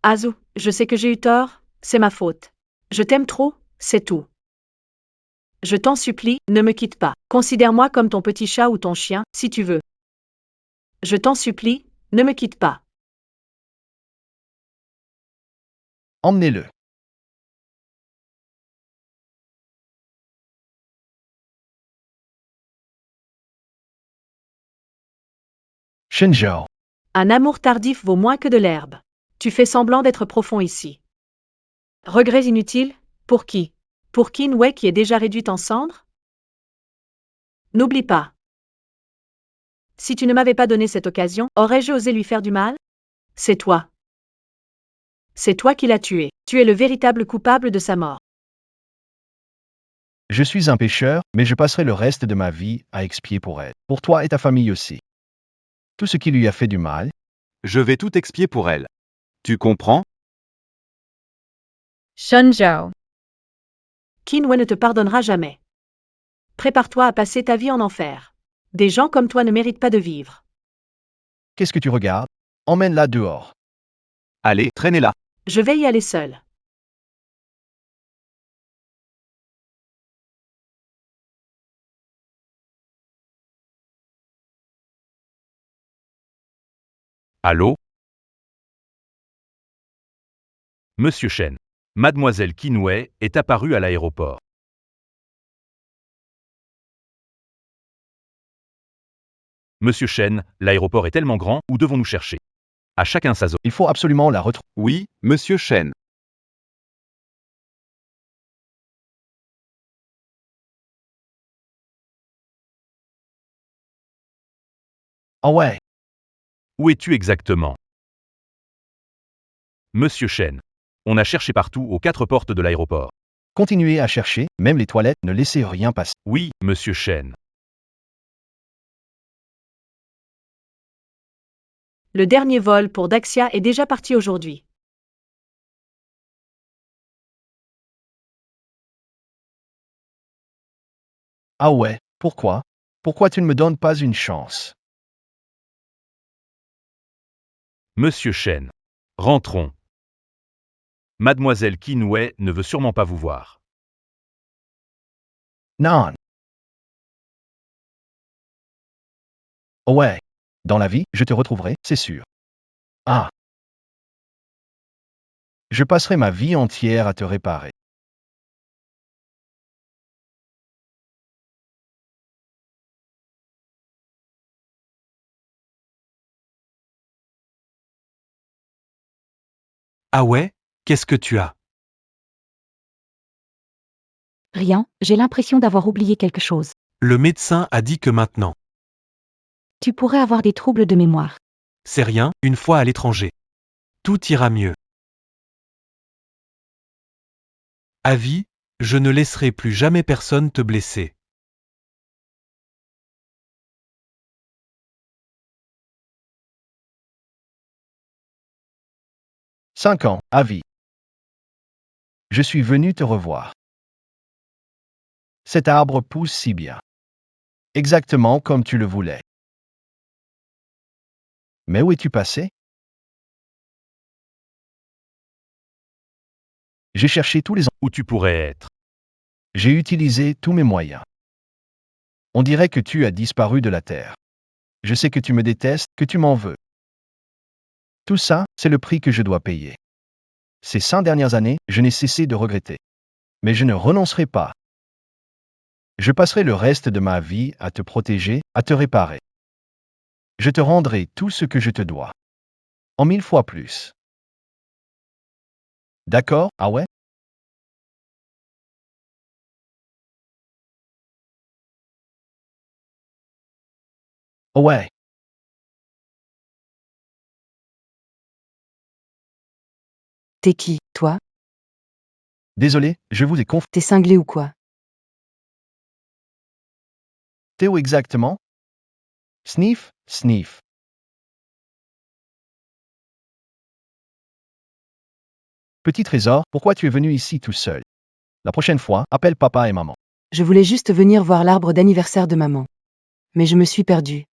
Azu, je sais que j'ai eu tort, c'est ma faute. Je t'aime trop, c'est tout. Je t'en supplie, ne me quitte pas. Considère-moi comme ton petit chat ou ton chien, si tu veux. Je t'en supplie, ne me quitte pas. Emmenez-le. Shenjiao. Un amour tardif vaut moins que de l'herbe. Tu fais semblant d'être profond ici. Regrets inutiles? Pour qui? Pour Qin Wei qui est déjà réduite en cendres? N'oublie pas. Si tu ne m'avais pas donné cette occasion, aurais-je osé lui faire du mal? C'est toi. C'est toi qui l'as tué. Tu es le véritable coupable de sa mort. Je suis un pécheur, mais je passerai le reste de ma vie à expier pour elle. Pour toi et ta famille aussi. Tout ce qui lui a fait du mal, Je vais tout expier pour elle. Tu comprends? Shenzhou. Qin Wei ne te pardonnera jamais. Prépare-toi à passer ta vie en enfer. Des gens comme toi ne méritent pas de vivre. qu'est-ce que tu regardes? Emmène-la dehors. Allez, traînez-la. Je vais y aller seul. Allô? Monsieur Shen. Mademoiselle Qin Wei est apparue à l'aéroport. Monsieur Shen, l'aéroport est tellement grand, où devons-nous chercher? À chacun sa zone. Il faut absolument la retrouver. Oui, Monsieur Shen. Ah ouais, Où es-tu exactement? Monsieur Shen. On a cherché partout aux 4 portes de l'aéroport. continuez à chercher, même les toilettes, ne laissez rien passer. Oui, monsieur Shen. Le dernier vol pour Daxia est déjà parti aujourd'hui. Ah ouais, pourquoi? Pourquoi tu ne me donnes pas une chance? Monsieur Shen. Rentrons. Mademoiselle Qin Wei ne veut sûrement pas vous voir. Non. Oh ouais. Dans la vie, je te retrouverai, c'est sûr. Ah. Je passerai ma vie entière à te réparer. Ah ouais? Qu'est-ce que tu as? Rien, j'ai l'impression d'avoir oublié quelque chose. Le médecin a dit que maintenant. Tu pourrais avoir des troubles de mémoire. C'est rien, une fois à l'étranger. Tout ira mieux. Avis, je ne laisserai plus jamais personne te blesser. « 5 ans, à vie. Je suis venu te revoir. Cet arbre pousse si bien. Exactement comme tu le voulais. Mais où es-tu passé? J'ai cherché tous les Où tu pourrais être? J'ai utilisé tous mes moyens. On dirait que tu as disparu de la terre. Je sais que tu me détestes, que tu m'en veux. Tout ça, c'est le prix que je dois payer. Ces 5 dernières années, je n'ai cessé de regretter. Mais je ne renoncerai pas. Je passerai le reste de ma vie à te protéger, à te réparer. Je te rendrai tout ce que je te dois. En 1000 fois plus. D'accord, ah ouais? Oh ouais. T'es qui, toi? Désolé, je vous ai confondu. T'es cinglé ou quoi? Théo exactement? Sniff, sniff. Petit trésor, pourquoi tu es venu ici tout seul? La prochaine fois, appelle papa et maman. Je voulais juste venir voir l'arbre d'anniversaire de maman. Mais je me suis perdue.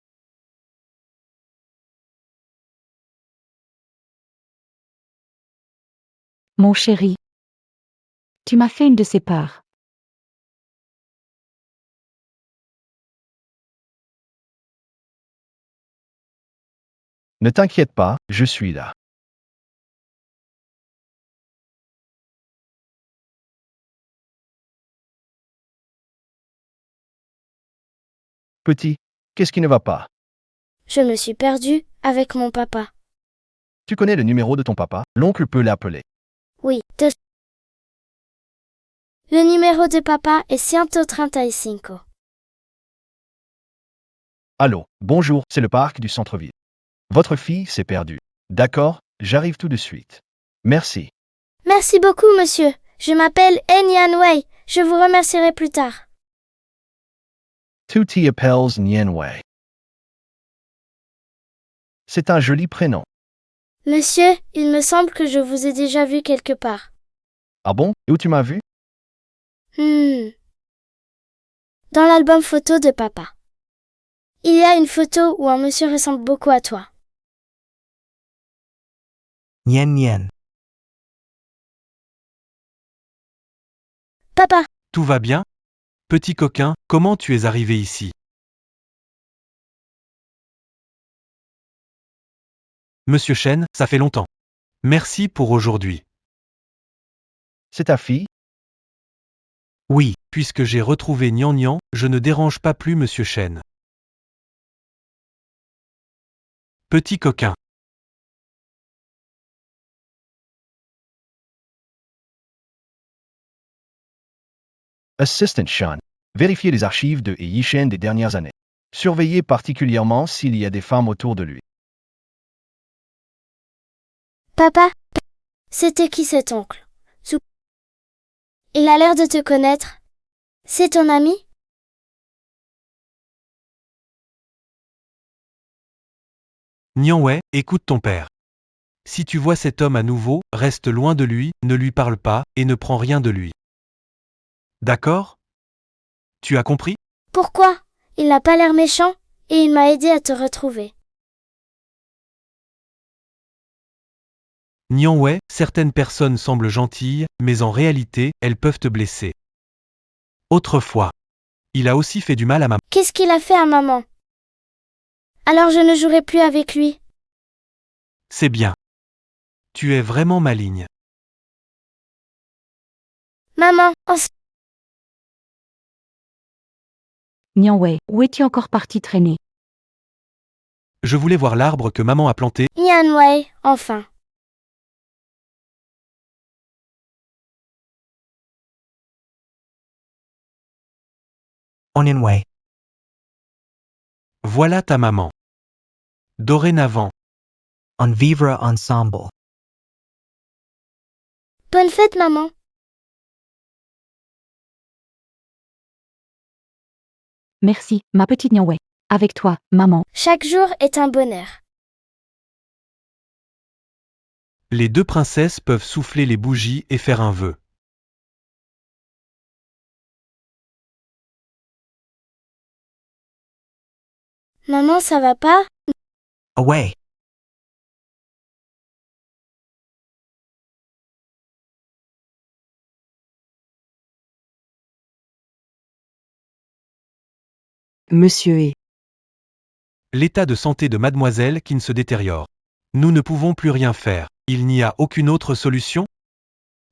Mon chéri. Tu m'as fait une de ces parts. Ne t'inquiète pas, je suis là. Petit, qu'est-ce qui ne va pas? Je me suis perdue avec mon papa. Tu connais le numéro de ton papa? L'oncle peut l'appeler. Oui, le numéro de papa est 135. Allô, bonjour, c'est le parc du centre-ville. Votre fille s'est perdue. D'accord, j'arrive tout de suite. Merci. Merci beaucoup, monsieur. Je m'appelle Enyan Wei. Je vous remercierai plus tard. Tu t'appelles Nienwei. C'est un joli prénom. Monsieur, il me semble que je vous ai déjà vu quelque part. Ah bon? Et où tu m'as vu? Dans l'album photo de papa. Il y a une photo où un monsieur ressemble beaucoup à toi. Nien Nien. Papa, Tout va bien? Petit coquin, comment tu es arrivé ici? Monsieur Chen, ça fait longtemps. Merci pour aujourd'hui. C'est ta fille? Oui, puisque j'ai retrouvé Nian Nian, je ne dérange pas plus Monsieur Chen. Petit coquin. Assistant Sean. Vérifiez les archives de Yishen des dernières années. Surveillez particulièrement s'il y a des femmes autour de lui. papa, c'était qui cet oncle? Il a l'air de te connaître. C'est ton ami? Nian Wei, écoute ton père. Si tu vois cet homme à nouveau, reste loin de lui, ne lui parle pas, et ne prends rien de lui. D'accord? Tu as compris? Pourquoi? Il n'a pas l'air méchant, et il m'a aidé à te retrouver. Nian Wei, certaines personnes semblent gentilles, mais en réalité, elles peuvent te blesser. Autrefois, il a aussi fait du mal à maman. Qu'est-ce qu'il a fait à maman? Alors je ne jouerai plus avec lui. C'est bien. Tu es vraiment maligne. Maman, Nian Wei, où es-tu encore parti traîner? Je voulais voir l'arbre que maman a planté. Nian Wei, enfin. Onion Way. Voilà ta maman. Dorénavant, On vivre ensemble. Bonne fête, maman. Merci, ma petite Nian Wei. Avec toi, maman. Chaque jour est un bonheur. les deux princesses peuvent souffler les bougies et faire un vœu. Maman, ça va pas? Away. Monsieur est. L'état de santé de mademoiselle qui ne se détériore. Nous ne pouvons plus rien faire. Il n'y a aucune autre solution?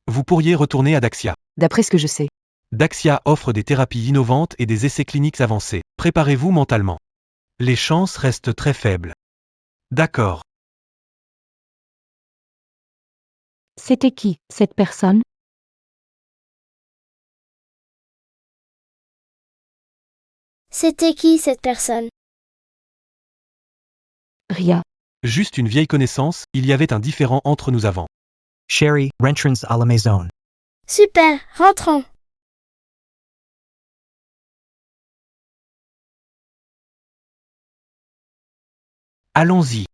Vous pourriez retourner à Daxia. D'après ce que je sais. Daxia offre des thérapies innovantes et des essais cliniques avancés. Préparez-vous mentalement. Les chances restent très faibles. D'accord. C'était qui, cette personne? C'était qui cette personne? Ria. Juste une vieille connaissance, il y avait un différend entre nous avant. Sherry, rentrance à la maison. Super, rentrons. Allons-y.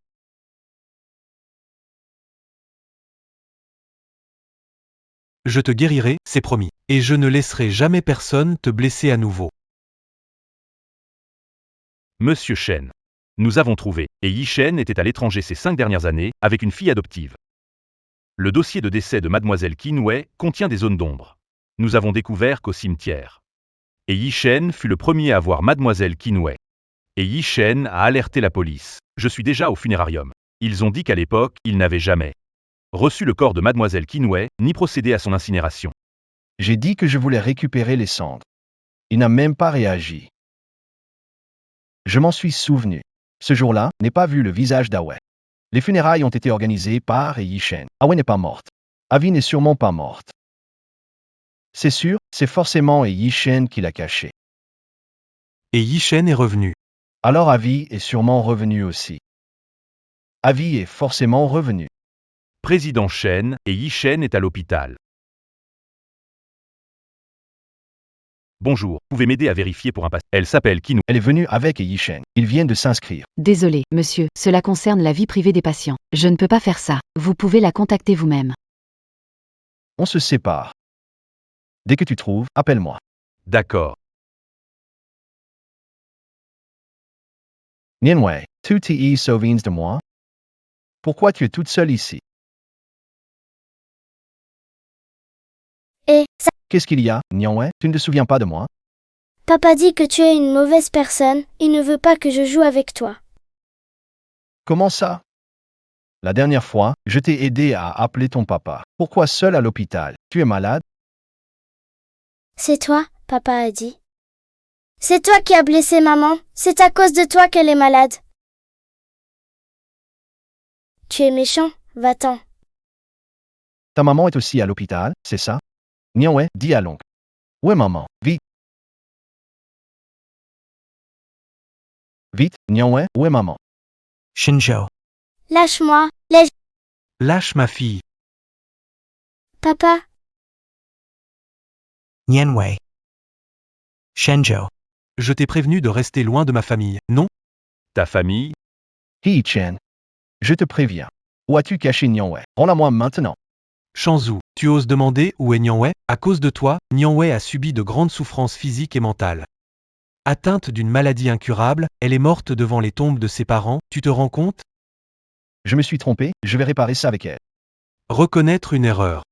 Je te guérirai, c'est promis. Et je ne laisserai jamais personne te blesser à nouveau. Monsieur Shen. Nous avons trouvé, et Yi Shen était à l'étranger ces 5 dernières années, avec une fille adoptive. Le dossier de décès de mademoiselle Qin Wei contient des zones d'ombre. Nous avons découvert qu'au cimetière. Et Yi Shen fut le premier à voir mademoiselle Qin Wei. Et Yi Shen a alerté la police. Je suis déjà au funérarium. Ils ont dit qu'à l'époque, ils n'avaient jamais reçu le corps de mademoiselle Qin Wei, ni procédé à son incinération. J'ai dit que je voulais récupérer les cendres. Il n'a même pas réagi. Je m'en suis souvenu. Ce jour-là, n'ai pas vu le visage d'Awe. Les funérailles ont été organisées par Yi Shen. Awe n'est pas morte. Avi n'est sûrement pas morte. C'est sûr, c'est forcément Yi Shen qui l'a caché. Et Yi Shen est revenu. Alors Avi est sûrement revenu aussi. Avi est forcément revenu. Président Shen, et Yi Shen est à l'hôpital. Bonjour, pouvez m'aider à vérifier pour un patient. Elle s'appelle Qin Wei. Elle est venue avec Yi Shen. Ils viennent de s'inscrire. Désolé, monsieur, cela concerne la vie privée des patients. Je ne peux pas faire ça. Vous pouvez la contacter vous-même. On se sépare. Dès que tu trouves, appelle-moi. D'accord. Nianwei, tu te souviens de moi? Pourquoi tu es toute seule ici? Et ça, Qu'est-ce qu'il y a, Nianwei? Tu ne te souviens pas de moi? papa dit que tu es une mauvaise personne, il ne veut pas que je joue avec toi. Comment ça? La dernière fois, je t'ai aidé à appeler ton papa. Pourquoi seul à l'hôpital? Tu es malade? C'est toi, papa a dit. C'est toi qui as blessé maman, c'est à cause de toi qu'elle est malade. Tu es méchant, va-t'en. Ta maman est aussi à l'hôpital, c'est ça? Nianwei, dis à l'oncle. Où est maman? Vite. Vite, Nianwei, où est maman? Shinjo. Lâche-moi, Lâche ma fille. papa. Nianwei. Shenjo. Je t'ai prévenu de rester loin de ma famille, non? Ta famille? Yi Chen. Je te préviens. Où as-tu caché Nianwei? Rends-la-moi maintenant. Shanzhu, tu oses demander où est Nianwei? À cause de toi, Nianwei a subi de grandes souffrances physiques et mentales. Atteinte d'une maladie incurable, elle est morte devant les tombes de ses parents, tu te rends compte? Je me suis trompé, je vais réparer ça avec elle. Reconnaître une erreur.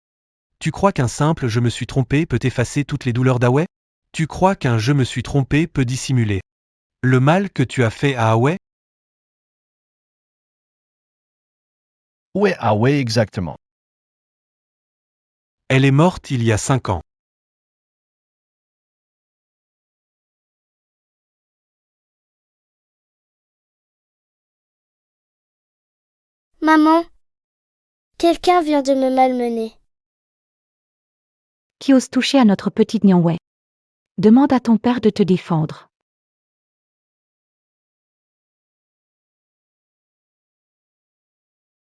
Tu crois qu'un simple je me suis trompé peut effacer toutes les douleurs d'Awe? Tu crois qu'un je me suis trompé peut dissimuler le mal que tu as fait à Awe? Où est Awe exactement? Elle est morte il y a 5 ans. Maman. Quelqu'un vient de me malmener. Qui ose toucher à notre petite Nianwei? Demande à ton père de te défendre.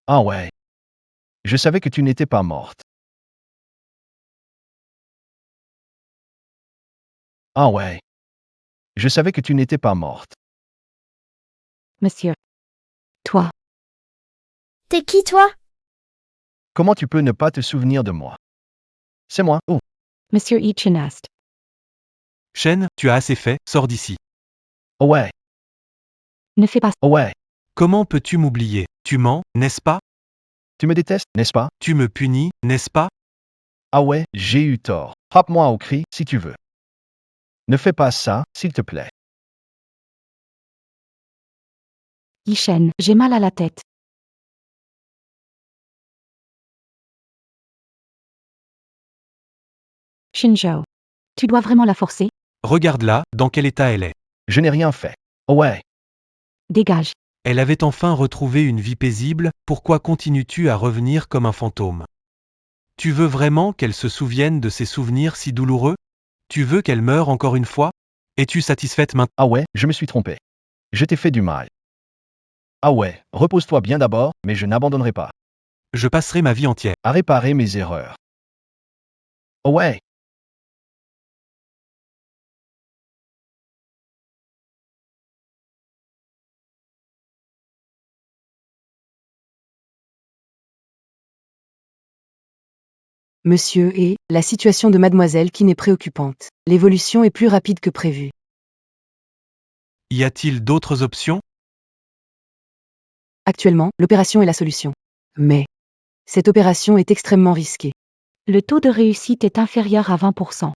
Ah ouais. Je savais que tu n'étais pas morte. Ah ouais. Je savais que tu n'étais pas morte. Monsieur. Toi. T'es qui toi? Comment tu peux ne pas te souvenir de moi? C'est moi. Oh. Monsieur Ichinast. Shen, tu as assez fait, sors d'ici. Oh ouais. Ne fais pas. Oh ouais. Comment peux-tu m'oublier? Tu mens, n'est-ce pas? Tu me détestes, n'est-ce pas? Tu me punis, n'est-ce pas? Ah ouais, j'ai eu tort. Frappe-moi au cri, si tu veux. Ne fais pas ça, s'il te plaît. Yishen, j'ai mal à la tête. Shinjo. Tu dois vraiment la forcer? Regarde-la, dans quel état elle est. Je n'ai rien fait. Away. Dégage. Elle avait enfin retrouvé une vie paisible, pourquoi continues-tu à revenir comme un fantôme? Tu veux vraiment qu'elle se souvienne de ces souvenirs si douloureux? Tu veux qu'elle meure encore une fois? Es-tu satisfaite maintenant? Ah ouais, je me suis trompé. Je t'ai fait du mal. Ah ouais, repose-toi bien d'abord, mais je n'abandonnerai pas. Je passerai ma vie entière. À réparer mes erreurs. Oh ouais. Monsieur et la situation de mademoiselle Keane est préoccupante. L'évolution est plus rapide que prévu. Y a-t-il d'autres options? Actuellement, l'opération est la solution. Mais cette opération est extrêmement risquée. Le taux de réussite est inférieur à 20%.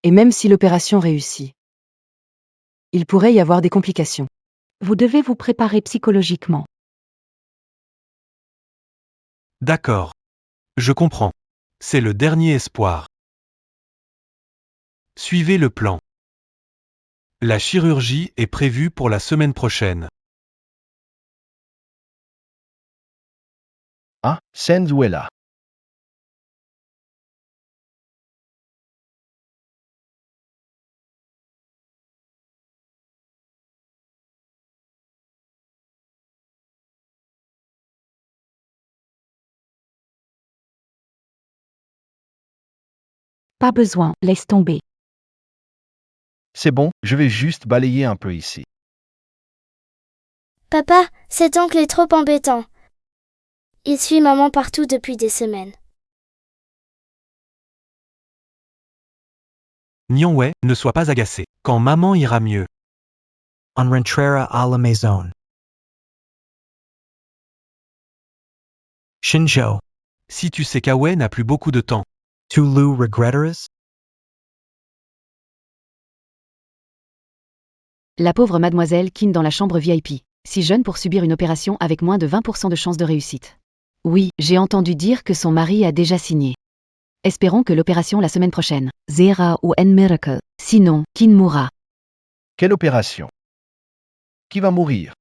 Et même si l'opération réussit, il pourrait y avoir des complications. Vous devez vous préparer psychologiquement. D'accord. Je comprends. C'est le dernier espoir. Suivez le plan. La chirurgie est prévue pour la semaine prochaine. Ah, Senzu est là. Pas besoin, laisse tomber. C'est bon, je vais juste balayer un peu ici. Papa, cet oncle est trop embêtant. Il suit maman partout depuis des semaines. Nyongwe, ne sois pas agacé. Quand maman ira mieux. On rentrera a la maison. Shinjo. Si tu sais qu'Awe n'a plus beaucoup de temps. Tu le regretteras? La pauvre mademoiselle Keane dans la chambre VIP, si jeune pour subir une opération avec moins de 20% de chances de réussite. Oui, j'ai entendu dire que son mari a déjà signé. Espérons que l'opération la semaine prochaine. Zera ou en miracle. Sinon, Keane mourra. Quelle opération? Qui va mourir?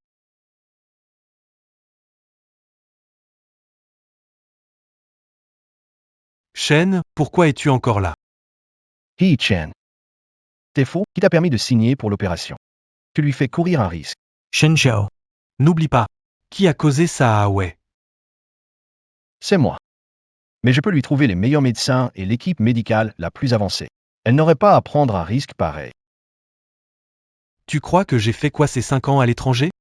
Shen, pourquoi es-tu encore là? Hee Chen. C'est faux, qui t'a permis de signer pour l'opération. Tu lui fais courir un risque. Shinjo. N'oublie pas. Qui a causé ça à Awe? C'est moi. Mais je peux lui trouver les meilleurs médecins et l'équipe médicale la plus avancée. Elle n'aurait pas à prendre un risque pareil. Tu crois que j'ai fait quoi ces 5 ans à l'étranger?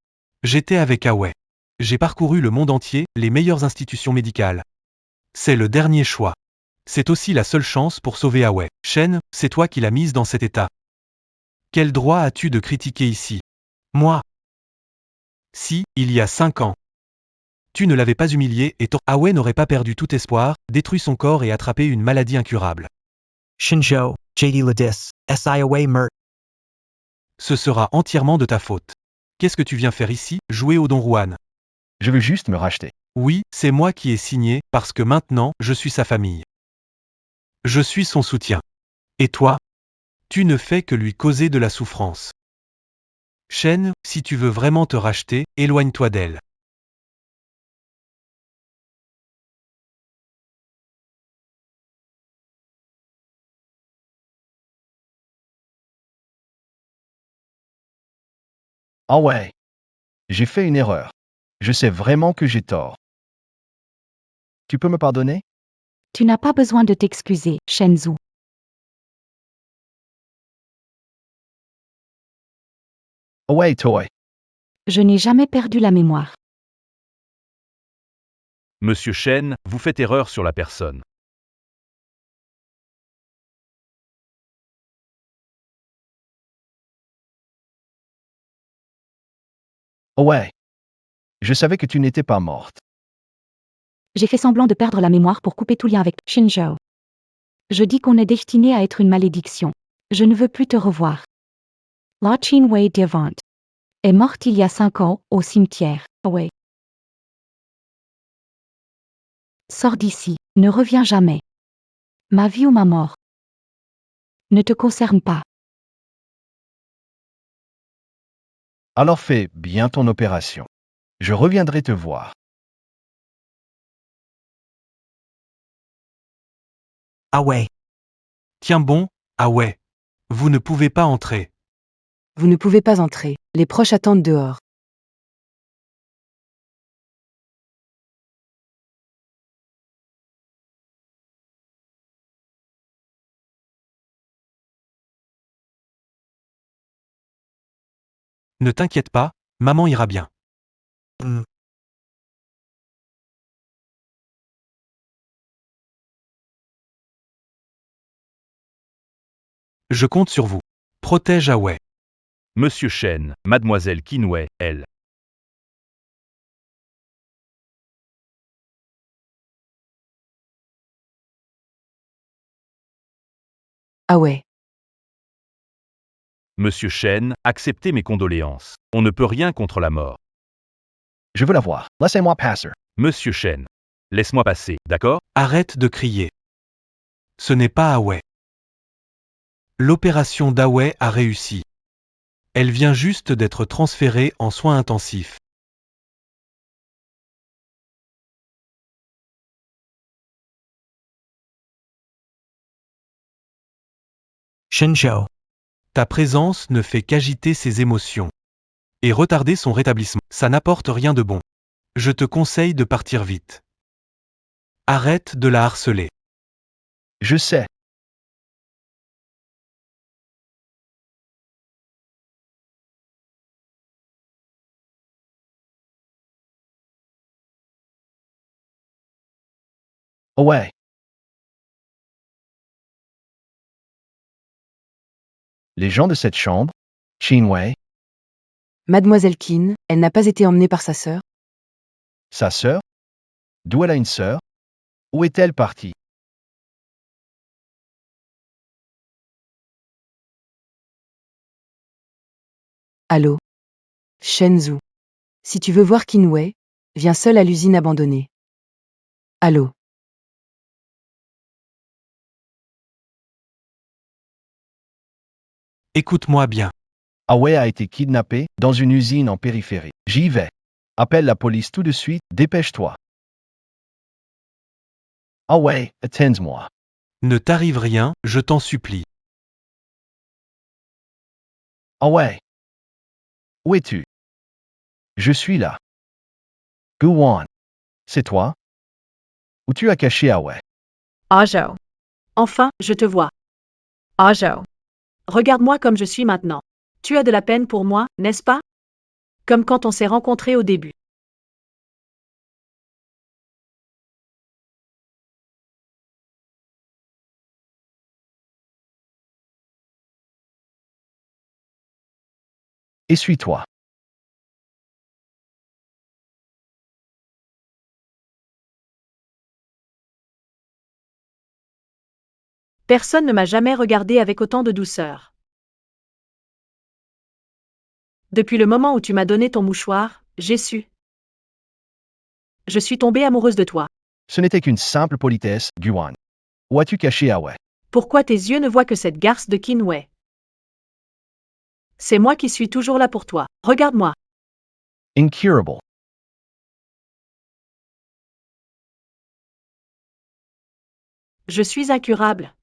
J'étais avec Awe. J'ai parcouru le monde entier, les meilleures institutions médicales. C'est le dernier choix. C'est aussi la seule chance pour sauver Awe. Shen, c'est toi qui l'as mise dans cet état. Quel droit as-tu de critiquer ici? Moi? Si, il y a 5 ans. Tu ne l'avais pas humilié et Awe n'aurait pas perdu tout espoir, détruit son corps et attrapé une maladie incurable. Shinjo, JD Ladis, SIOA Mert. Ce sera entièrement de ta faute. Qu'est-ce que tu viens faire ici, jouer au Don Juan? Je veux juste me racheter. Oui, c'est moi qui ai signé, parce que maintenant, je suis sa famille. Je suis son soutien. Et toi? Tu ne fais que lui causer de la souffrance. Shen, si tu veux vraiment te racheter, éloigne-toi d'elle. Ah ouais. J'ai fait une erreur. Je sais vraiment que j'ai tort. Tu peux me pardonner? Tu n'as pas besoin de t'excuser, Shenzhou. Oh ouais, toi. Je n'ai jamais perdu la mémoire. Monsieur Shen, vous faites erreur sur la personne. Oh ouais. Je savais que tu n'étais pas morte. J'ai fait semblant de perdre la mémoire pour couper tout lien avec Shinjo. Je dis qu'on est destiné à être une malédiction. Je ne veux plus te revoir. La Qinwei Devant est morte il y a 5 ans, au cimetière. Away. Sors d'ici, ne reviens jamais. Ma vie ou ma mort. ne te concerne pas. Alors fais bien ton opération. Je reviendrai te voir. Ah ouais. Tiens bon, ah ouais. Vous ne pouvez pas entrer. Vous ne pouvez pas entrer. Les proches attendent dehors. Ne t'inquiète pas, maman ira bien. Hmm. Je compte sur vous. Protège Away. Monsieur Shen, mademoiselle Kinway, elle. Ah ouais. Monsieur Shen, acceptez mes condoléances. On ne peut rien contre la mort. Je veux la voir. Laissez-moi passer. Monsieur Shen. Laisse-moi passer, d'accord? Arrête de crier. Ce n'est pas Away. L'opération d'Away a réussi. Elle vient juste d'être transférée en soins intensifs. Shinjo. Ta présence ne fait qu'agiter ses émotions. Et retarder son rétablissement. Ça n'apporte rien de bon. Je te conseille de partir vite. Arrête de la harceler. Je sais. Oh ouais. Les gens de cette chambre, Qinwei, Mademoiselle Qin, elle n'a pas été emmenée par sa sœur? sa sœur, d'où elle a une sœur, où est-elle partie? Allô? Shenzhou. Si tu veux voir Qinwei, viens seul à l'usine abandonnée. Allô? Écoute-moi bien. Awei a été kidnappé dans une usine en périphérie. J'y vais. Appelle la police tout de suite, dépêche-toi. Awei, attends-moi. Ne t'arrive rien, je t'en supplie. Awei. Où es-tu? Je suis là. Guwan. C'est toi? Où tu as caché Awei? Ajo. Enfin, je te vois. Ajo. Regarde-moi comme je suis maintenant. Tu as de la peine pour moi, n'est-ce pas? Comme quand on s'est rencontrés au début. Essuie-toi. Personne ne m'a jamais regardé avec autant de douceur. Depuis le moment où tu m'as donné ton mouchoir, j'ai su. Je suis tombée amoureuse de toi. Ce n'était qu'une simple politesse, Guwan. Où as-tu caché Awei? Pourquoi tes yeux ne voient que cette garce de Qinwei? C'est moi qui suis toujours là pour toi. Regarde-moi. Incurable. Je suis incurable.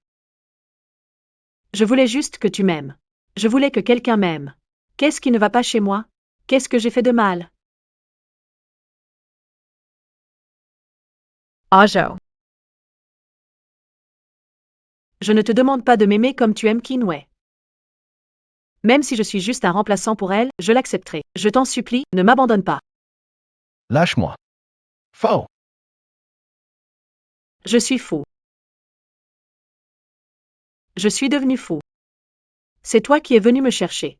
Je voulais juste que tu m'aimes. Je voulais que quelqu'un m'aime. Qu'est-ce qui ne va pas chez moi? Qu'est-ce que j'ai fait de mal? Ajo. Je ne te demande pas de m'aimer comme tu aimes Qinwei. Même si je suis juste un remplaçant pour elle, je l'accepterai. Je t'en supplie, ne m'abandonne pas. Lâche-moi. Faux. Je suis fou. Je suis devenu fou. C'est toi qui es venu me chercher.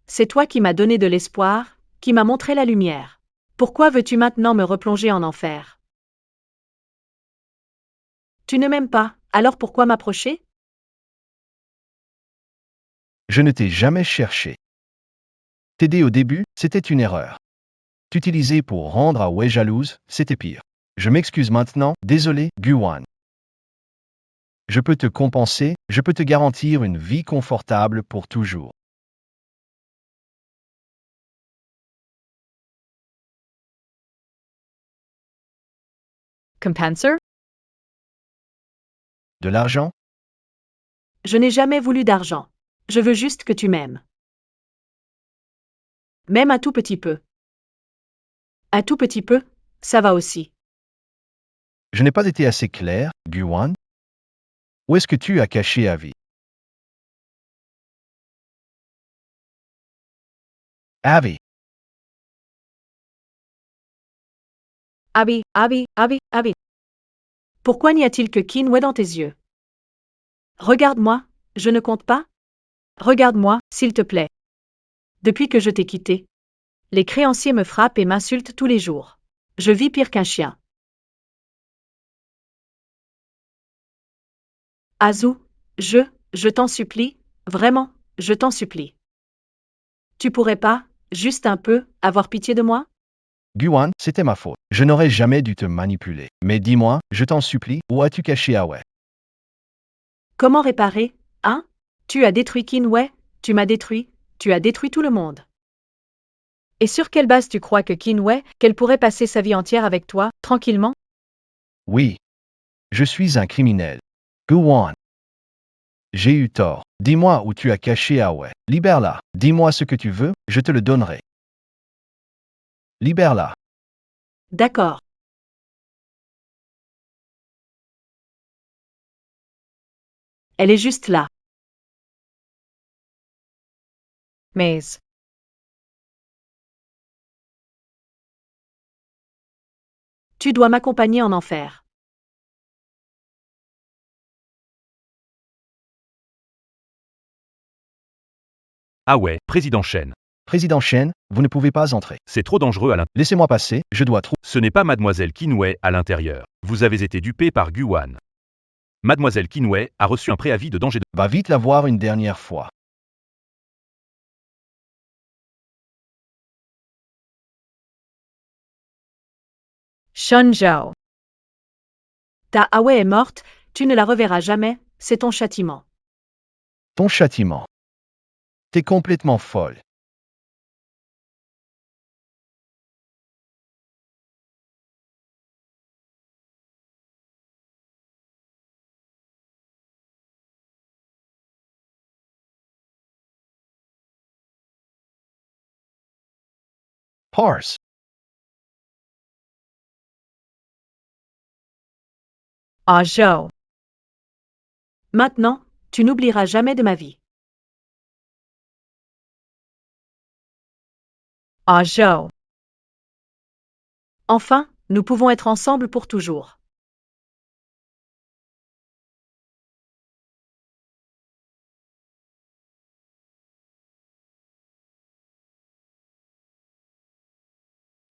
C'est toi qui m'as donné de l'espoir, qui m'as montré la lumière. Pourquoi veux-tu maintenant me replonger en enfer? Tu ne m'aimes pas, alors pourquoi m'approcher? Je ne t'ai jamais cherché. T'aider au début, c'était une erreur. T'utiliser pour rendre Awei jalouse, c'était pire. Je m'excuse maintenant, désolé, Guwan. Je peux te compenser, je peux te garantir une vie confortable pour toujours. Compenser? De l'argent? Je n'ai jamais voulu d'argent. Je veux juste que tu m'aimes. Même un tout petit peu. Un tout petit peu, ça va aussi. Je n'ai pas été assez clair, Guan. Où est-ce que tu as caché Avi? Avi, Abby, Abby, Abby, Abby. Pourquoi n'y a-t-il que Kinway dans tes yeux? Regarde-moi, je ne compte pas? Regarde-moi, s'il te plaît. Depuis que je t'ai quitté, les créanciers me frappent et m'insultent tous les jours. Je vis pire qu'un chien. Azu, je t'en supplie, vraiment, je t'en supplie. Tu pourrais pas, juste un peu, avoir pitié de moi? Guan, c'était ma faute. Je n'aurais jamais dû te manipuler. Mais dis-moi, je t'en supplie, où as-tu caché Awe? Comment réparer, hein? Tu as détruit Kinway, tu m'as détruit, tu as détruit tout le monde. Et sur quelle base tu crois que Kinway, qu'elle pourrait passer sa vie entière avec toi, tranquillement? Oui. Je suis un criminel. Guan. J'ai eu tort. Dis-moi où tu as caché Awe. Libère-la. Dis-moi ce que tu veux, je te le donnerai. Libère-la. D'accord. Elle est juste là. Maze. Tu dois m'accompagner en enfer. Ah ouais, président Shen. Président Shen, vous ne pouvez pas entrer. C'est trop dangereux à l'intérieur. Laissez-moi passer, je dois trouver. Ce n'est pas mademoiselle Kinway à l'intérieur. Vous avez été dupé par Guan. Mademoiselle Kinway a reçu un préavis de danger de... Va vite la voir une dernière fois. Shun Zhao. Ta Awe est morte, tu ne la reverras jamais, c'est ton châtiment. Ton châtiment. T'es complètement folle. Parse. Ah Zhao. Maintenant, tu n'oublieras jamais de ma vie. Ah Zhao. Enfin, nous pouvons être ensemble pour toujours.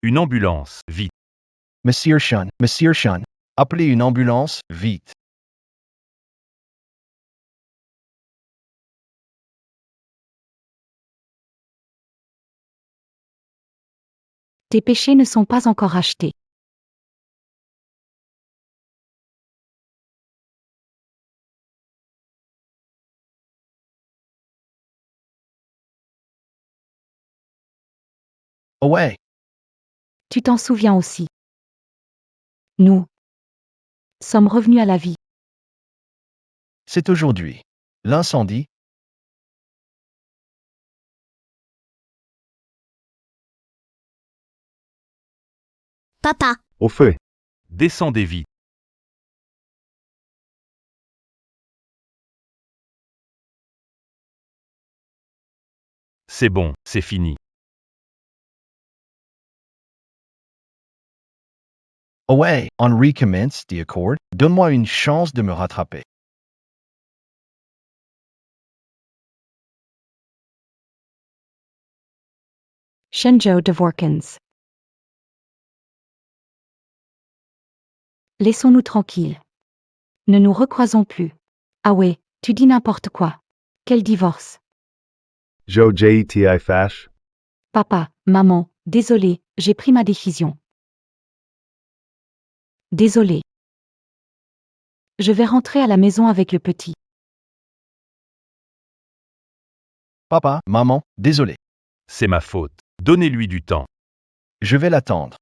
Une ambulance, vite. Monsieur Shan, appelez une ambulance, vite. Tes péchés ne sont pas encore achetés. Oh ouais, Tu t'en souviens aussi. Nous sommes revenus à la vie. c'est aujourd'hui. L'incendie, Papa, Au feu. Descendez vite. C'est bon, c'est fini. oh ouais, on recommence the accord. Donne-moi une chance de me rattraper. Shenzhou de Vorkens. Laissons-nous tranquilles. Ne nous recroisons plus. Ah ouais, tu dis n'importe quoi. Quel divorce? Joe J.T.I. Fash. Papa, maman, désolé, j'ai pris ma décision. Désolé. Je vais rentrer à la maison avec le petit. Papa, maman, désolé. C'est ma faute. Donnez-lui du temps. Je vais l'attendre.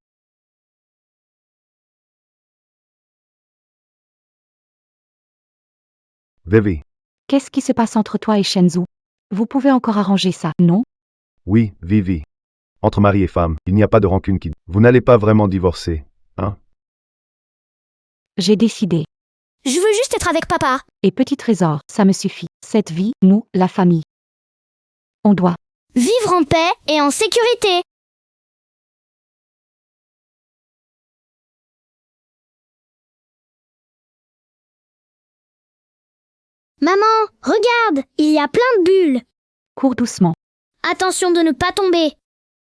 Vivi. Qu'est-ce qui se passe entre toi et Shenzhou? Vous pouvez encore arranger ça, non? Oui, Vivi. Entre mari et femme, il n'y a pas de rancune qui... Vous n'allez pas vraiment divorcer, hein? J'ai décidé. Je veux juste être avec papa. Et petit trésor, ça me suffit. Cette vie, nous, la famille. On doit. Vivre en paix et en sécurité. Maman, regarde, il y a plein de bulles. Cours doucement. Attention de ne pas tomber.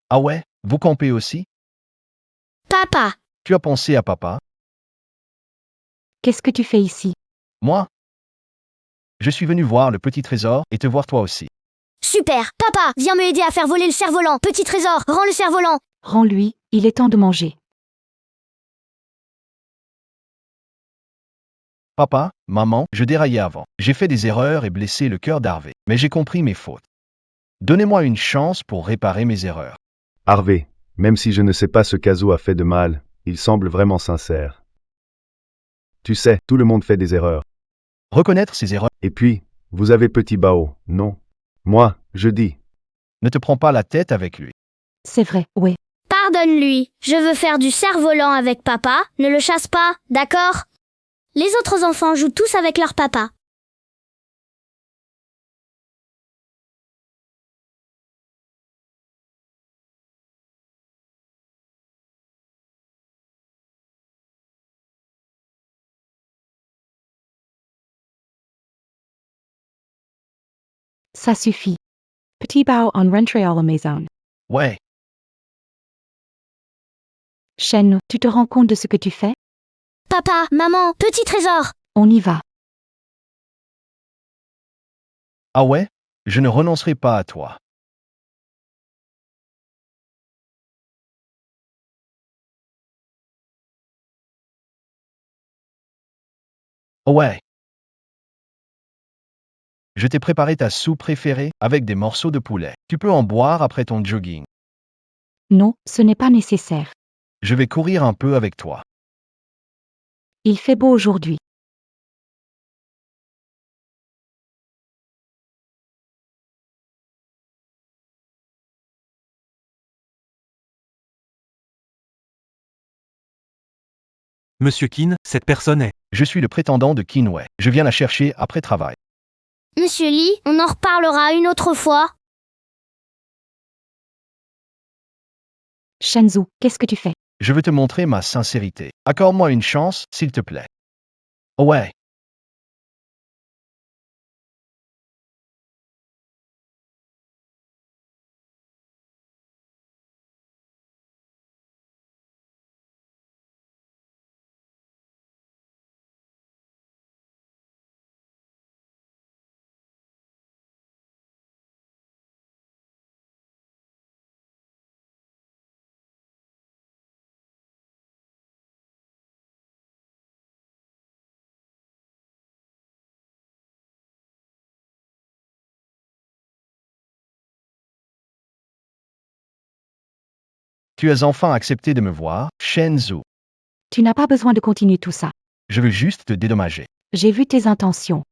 Ah ouais, vous campez aussi? Papa, Tu as pensé à papa? Qu'est-ce que tu fais ici? Moi? Je suis venu voir le petit trésor et te voir toi aussi. super. Papa, viens me aider à faire voler le cerf-volant. Petit trésor, rends le cerf-volant. Rends-lui, il est temps de manger. Papa, maman, je déraillais avant. J'ai fait des erreurs et blessé le cœur d'Harvey. Mais j'ai compris mes fautes. Donnez-moi une chance pour réparer mes erreurs. Harvey, même si je ne sais pas ce qu'Azo a fait de mal, il semble vraiment sincère. Tu sais, tout le monde fait des erreurs. Reconnaître ses erreurs. Et puis, vous avez petit Bao, non? Moi, je dis. Ne te prends pas la tête avec lui. C'est vrai, ouais. Pardonne-lui. Je veux faire du cerf-volant avec papa. Ne le chasse pas, d'accord? Les autres enfants jouent tous avec leur papa. Ça suffit. Petit Bao en rentrée à la maison. Ouais, Shen, tu te rends compte de ce que tu fais? Papa, maman, petit trésor. On y va. ah ouais, je ne renoncerai pas à toi. Oh ouais. Je t'ai préparé ta soupe préférée avec des morceaux de poulet. Tu peux en boire après ton jogging. Non, ce n'est pas nécessaire. Je vais courir un peu avec toi. Il fait beau aujourd'hui. Monsieur Keane, cette personne est. Je suis le prétendant de Kinway. Je viens la chercher après travail. Monsieur Lee, on en reparlera une autre fois. Shenzhou, qu'est-ce que tu fais? Je veux te montrer ma sincérité. Accorde-moi une chance, s'il te plaît. Oh ouais. Tu as enfin accepté de me voir, Shenzhou. Tu n'as pas besoin de continuer tout ça. Je veux juste te dédommager. J'ai vu tes intentions.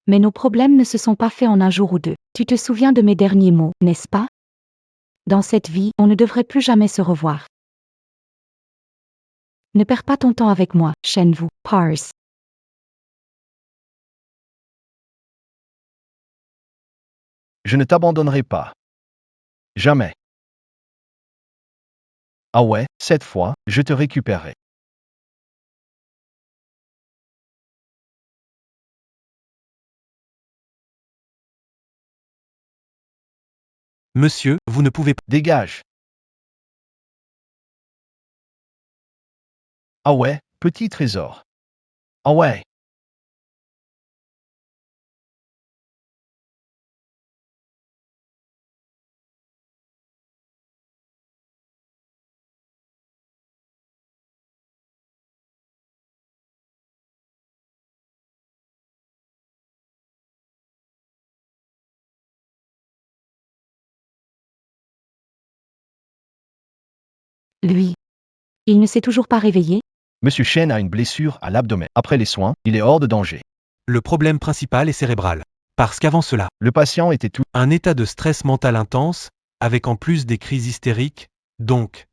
Mais nos problèmes ne se sont pas faits en un jour ou deux. Tu te souviens de mes derniers mots, n'est-ce pas? Dans cette vie, on ne devrait plus jamais se revoir. Ne perds pas ton temps avec moi, Shenvu, Pars. Je ne t'abandonnerai pas. Jamais. Ah ouais, cette fois, je te récupérerai. Monsieur, vous ne pouvez pas. Dégage. Ah ouais, petit trésor. Ah ouais. Lui. Il ne s'est toujours pas réveillé? Monsieur Shen a une blessure à l'abdomen. Après les soins, il est hors de danger. Le problème principal est cérébral. Parce qu'avant cela, Le patient était tout. un état de stress mental intense, avec en plus des crises hystériques, donc,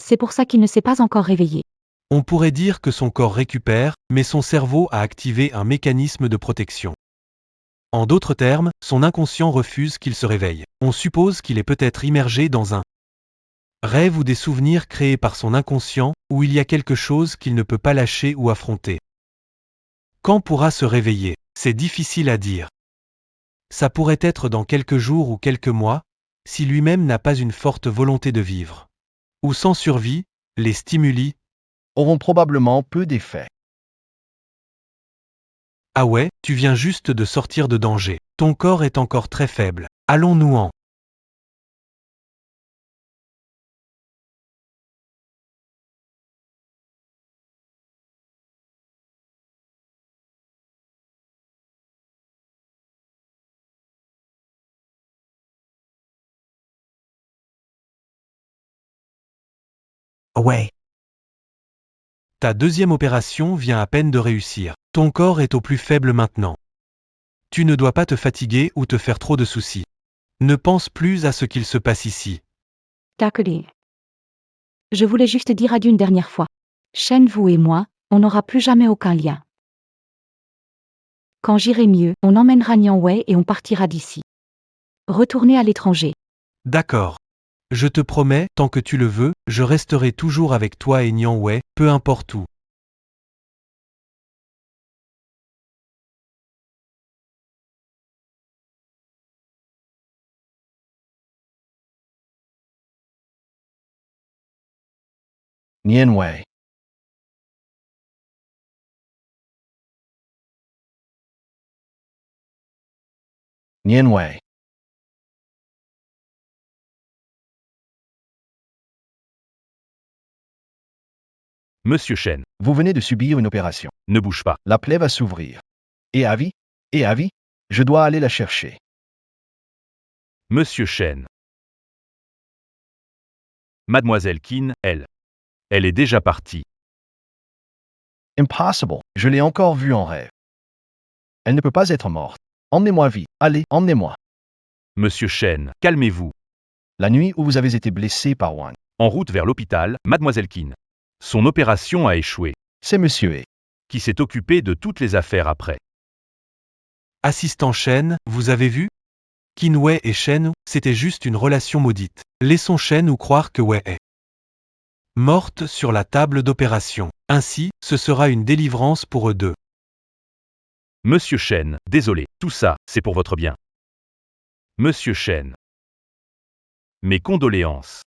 C'est pour ça qu'il ne s'est pas encore réveillé. on pourrait dire que son corps récupère, mais son cerveau a activé un mécanisme de protection. En d'autres termes, son inconscient refuse qu'il se réveille. On suppose qu'il est peut-être immergé dans un rêve ou des souvenirs créés par son inconscient, où il y a quelque chose qu'il ne peut pas lâcher ou affronter. Quand pourra se réveiller? C'est difficile à dire. Ça pourrait être dans quelques jours ou quelques mois, si lui-même n'a pas une forte volonté de vivre. Ou sans survie, les stimuli. Auront probablement peu d'effet. Ah ouais, tu viens juste de sortir de danger. Ton corps est encore très faible. Allons-nous en. Away. Ta deuxième opération vient à peine de réussir. Ton corps est au plus faible maintenant. Tu ne dois pas te fatiguer ou te faire trop de soucis. Ne pense plus à ce qu'il se passe ici. D'accord. Je voulais juste dire adieu une dernière fois. Shen, vous et moi, on n'aura plus jamais aucun lien. Quand j'irai mieux, on emmènera Nian Wei et on partira d'ici. Retourner à l'étranger. D'accord. Je te promets, tant que tu le veux, je resterai toujours avec toi et Nian Wei, peu importe où. Nian Wei. Nian Wei. Monsieur Shen, Vous venez de subir une opération. ne bouge pas. La plaie va s'ouvrir. Et avis? Je dois aller la chercher. Monsieur Shen. Mademoiselle Qin, elle. Elle est déjà partie. Impossible. Je l'ai encore vue en rêve. Elle ne peut pas être morte. Emmenez-moi vite. Allez, emmenez-moi. Monsieur Shen, calmez-vous. La nuit où vous avez été blessé par Wan. En route vers l'hôpital, Mademoiselle Qin. Son opération a échoué. C'est Monsieur E. Qui s'est occupé de toutes les affaires après. Assistant Shen, vous avez vu? Qin Wei et Shen, c'était juste une relation maudite. Laissons Shen ou croire que Wei est morte sur la table d'opération. Ainsi, ce sera une délivrance pour eux deux. Monsieur Shen, désolé, tout ça, c'est pour votre bien. Monsieur Shen. Mes condoléances.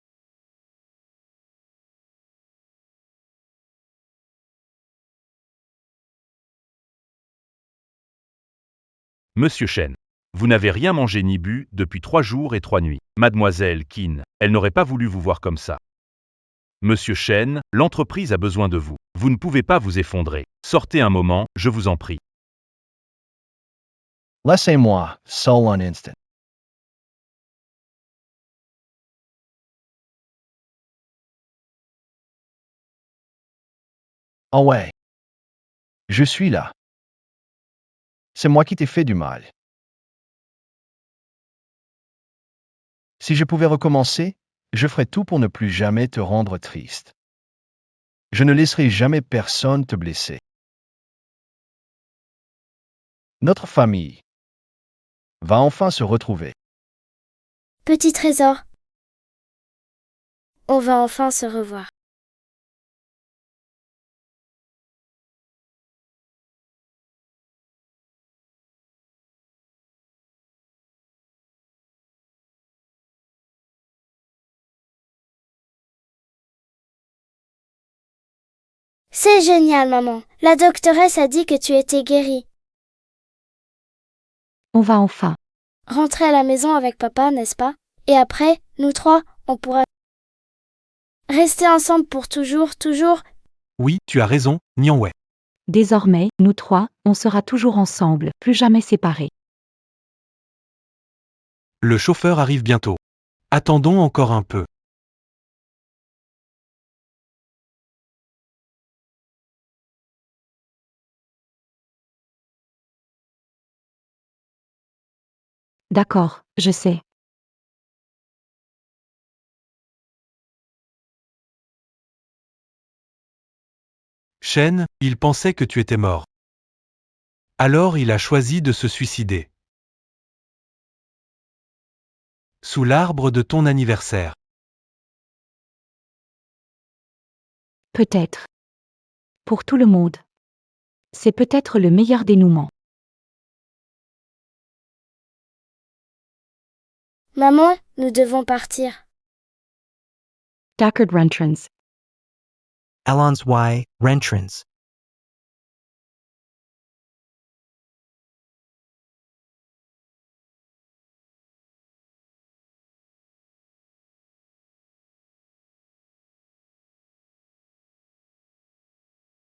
Monsieur Shen. Vous n'avez rien mangé ni bu depuis 3 jours et 3 nuits. Mademoiselle Qin, elle n'aurait pas voulu vous voir comme ça. Monsieur Shen, l'entreprise a besoin de vous. Vous ne pouvez pas vous effondrer. Sortez un moment, je vous en prie. Laissez-moi, seul un instant. Oh ouais. Je suis là. C'est moi qui t'ai fait du mal. Si je pouvais recommencer, je ferais tout pour ne plus jamais te rendre triste. Je ne laisserai jamais personne te blesser. Notre famille va enfin se retrouver. Petit trésor. On va enfin se revoir. C'est génial, maman. La doctoresse a dit que tu étais guérie. On va enfin. Rentrer à la maison avec papa, n'est-ce pas? Et après, nous trois, on pourra rester ensemble pour toujours, toujours. Oui, tu as raison, Nian Wei. Désormais, nous trois, on sera toujours ensemble, plus jamais séparés. Le chauffeur arrive bientôt. Attendons encore un peu. D'accord, je sais. Shen, il pensait que tu étais mort. Alors il a choisi de se suicider. Sous l'arbre de ton anniversaire. Peut-être. Pour tout le monde. C'est peut-être le meilleur dénouement. Maman, nous devons partir. Deckard Rentrance. Alon's Y, Rentrance.